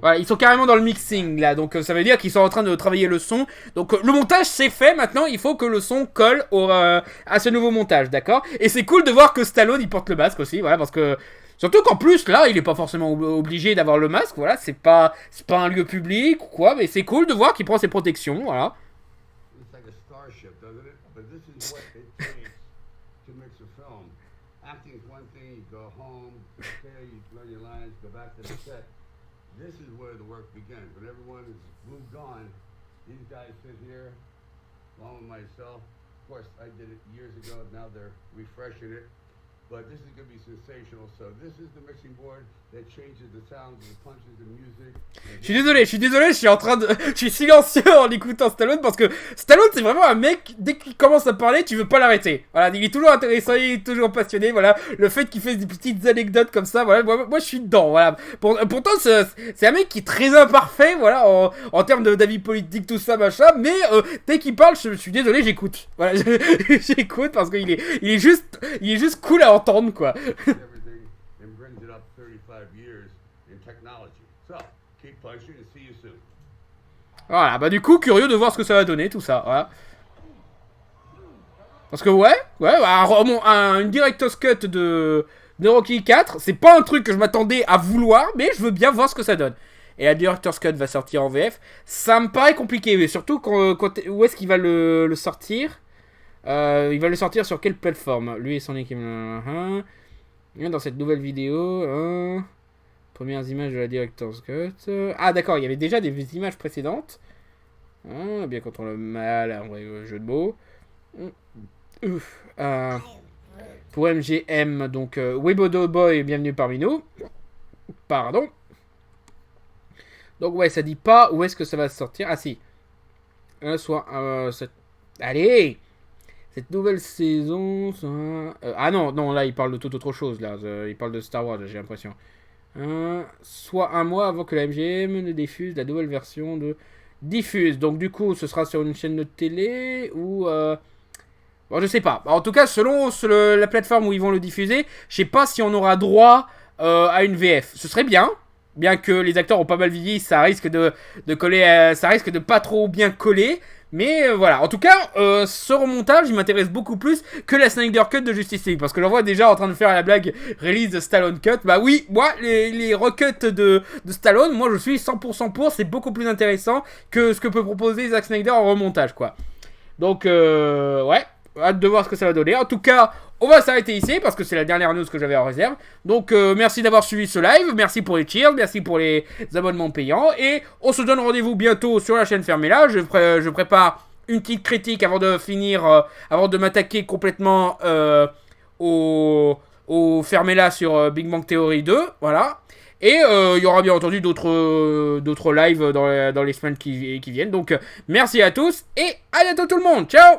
Voilà, ils sont carrément dans le mixing là, donc ça veut dire qu'ils sont en train de travailler le son. Donc le montage c'est fait, maintenant il faut que le son colle à ce nouveau montage, d'accord? Et c'est cool de voir que Stallone il porte le masque aussi, voilà, parce que surtout qu'en plus là il est pas forcément obligé d'avoir le masque, voilà, c'est pas un lieu public ou quoi, mais c'est cool de voir qu'il prend ses protections, voilà. It's like a starship, doesn't it? But this is what it takes to mix a film. Acting is one thing, you go home, okay, you learn your lines, go back to the set. This is where the work begins. When everyone is moved on, these guys sit here, along with myself. Of course, I did it years ago, now they're refreshing it. But this is going to be sensational. So this is the mixing board that changes the sounds, the punches, the music. Je suis désolé, je suis silencieux en écoutant Stallone parce que Stallone c'est vraiment un mec, dès qu'il commence à parler, tu veux pas l'arrêter. Voilà, il est toujours intéressant, il est toujours passionné, voilà. Le fait qu'il fait des petites anecdotes comme ça, voilà, moi je suis dedans, voilà. Pourtant c'est un mec qui est très imparfait, voilà, en termes d'avis politique, tout ça, machin, mais dès qu'il parle, je suis désolé, j'écoute. Voilà, j'écoute parce qu'il est juste cool à entendre, quoi. Voilà, bah du coup, curieux de voir ce que ça va donner, tout ça, voilà. Parce que ouais, une Director's Cut de Rocky 4, c'est pas un truc que je m'attendais à vouloir, mais je veux bien voir ce que ça donne. Et la Director's Cut va sortir en VF, ça me paraît compliqué, mais surtout où est-ce qu'il va le sortir? Il va le sortir sur quelle plateforme? Lui et son équipe. Dans cette nouvelle vidéo, premières images de la Director's Cut. Ah d'accord, il y avait déjà des images précédentes. Bien contre le mal, un vrai jeu de mots. Pour MGM, donc Webodo Boy, bienvenue parmi nous. Pardon. Donc ouais, ça dit pas où est-ce que ça va sortir. Ah si. Allez. Cette nouvelle saison... ah non, là il parle de toute autre chose. Là, il parle de Star Wars, j'ai l'impression. Soit un mois avant que la MGM ne diffuse la nouvelle version de Diffuse. Donc du coup, ce sera sur une chaîne de télé ou... Bon, je sais pas. En tout cas, selon la plateforme où ils vont le diffuser, je sais pas si on aura droit à une VF. Ce serait bien. Bien que les acteurs ont pas mal vieilli, ça risque de coller... ça risque de pas trop bien coller. Mais voilà, en tout cas, ce remontage, il m'intéresse beaucoup plus que la Snyder Cut de Justice League. Parce que j'en vois déjà en train de faire la blague release de Stallone Cut. Bah oui, moi, les recuts de Stallone, moi je suis 100% pour. C'est beaucoup plus intéressant que ce que peut proposer Zack Snyder en remontage, quoi. Donc, ouais, hâte de voir ce que ça va donner. En tout cas, on va s'arrêter ici parce que c'est la dernière news que j'avais en réserve. Donc merci d'avoir suivi ce live, merci pour les cheers, merci pour les abonnements payants. Et on se donne rendez-vous bientôt sur la chaîne Fermez-la. Je prépare une petite critique avant de finir, avant de m'attaquer complètement au Fermez-la sur Big Bang Theory 2. Voilà. Et il y aura bien entendu d'autres lives dans les semaines qui viennent. Donc merci à tous et à bientôt tout le monde. Ciao!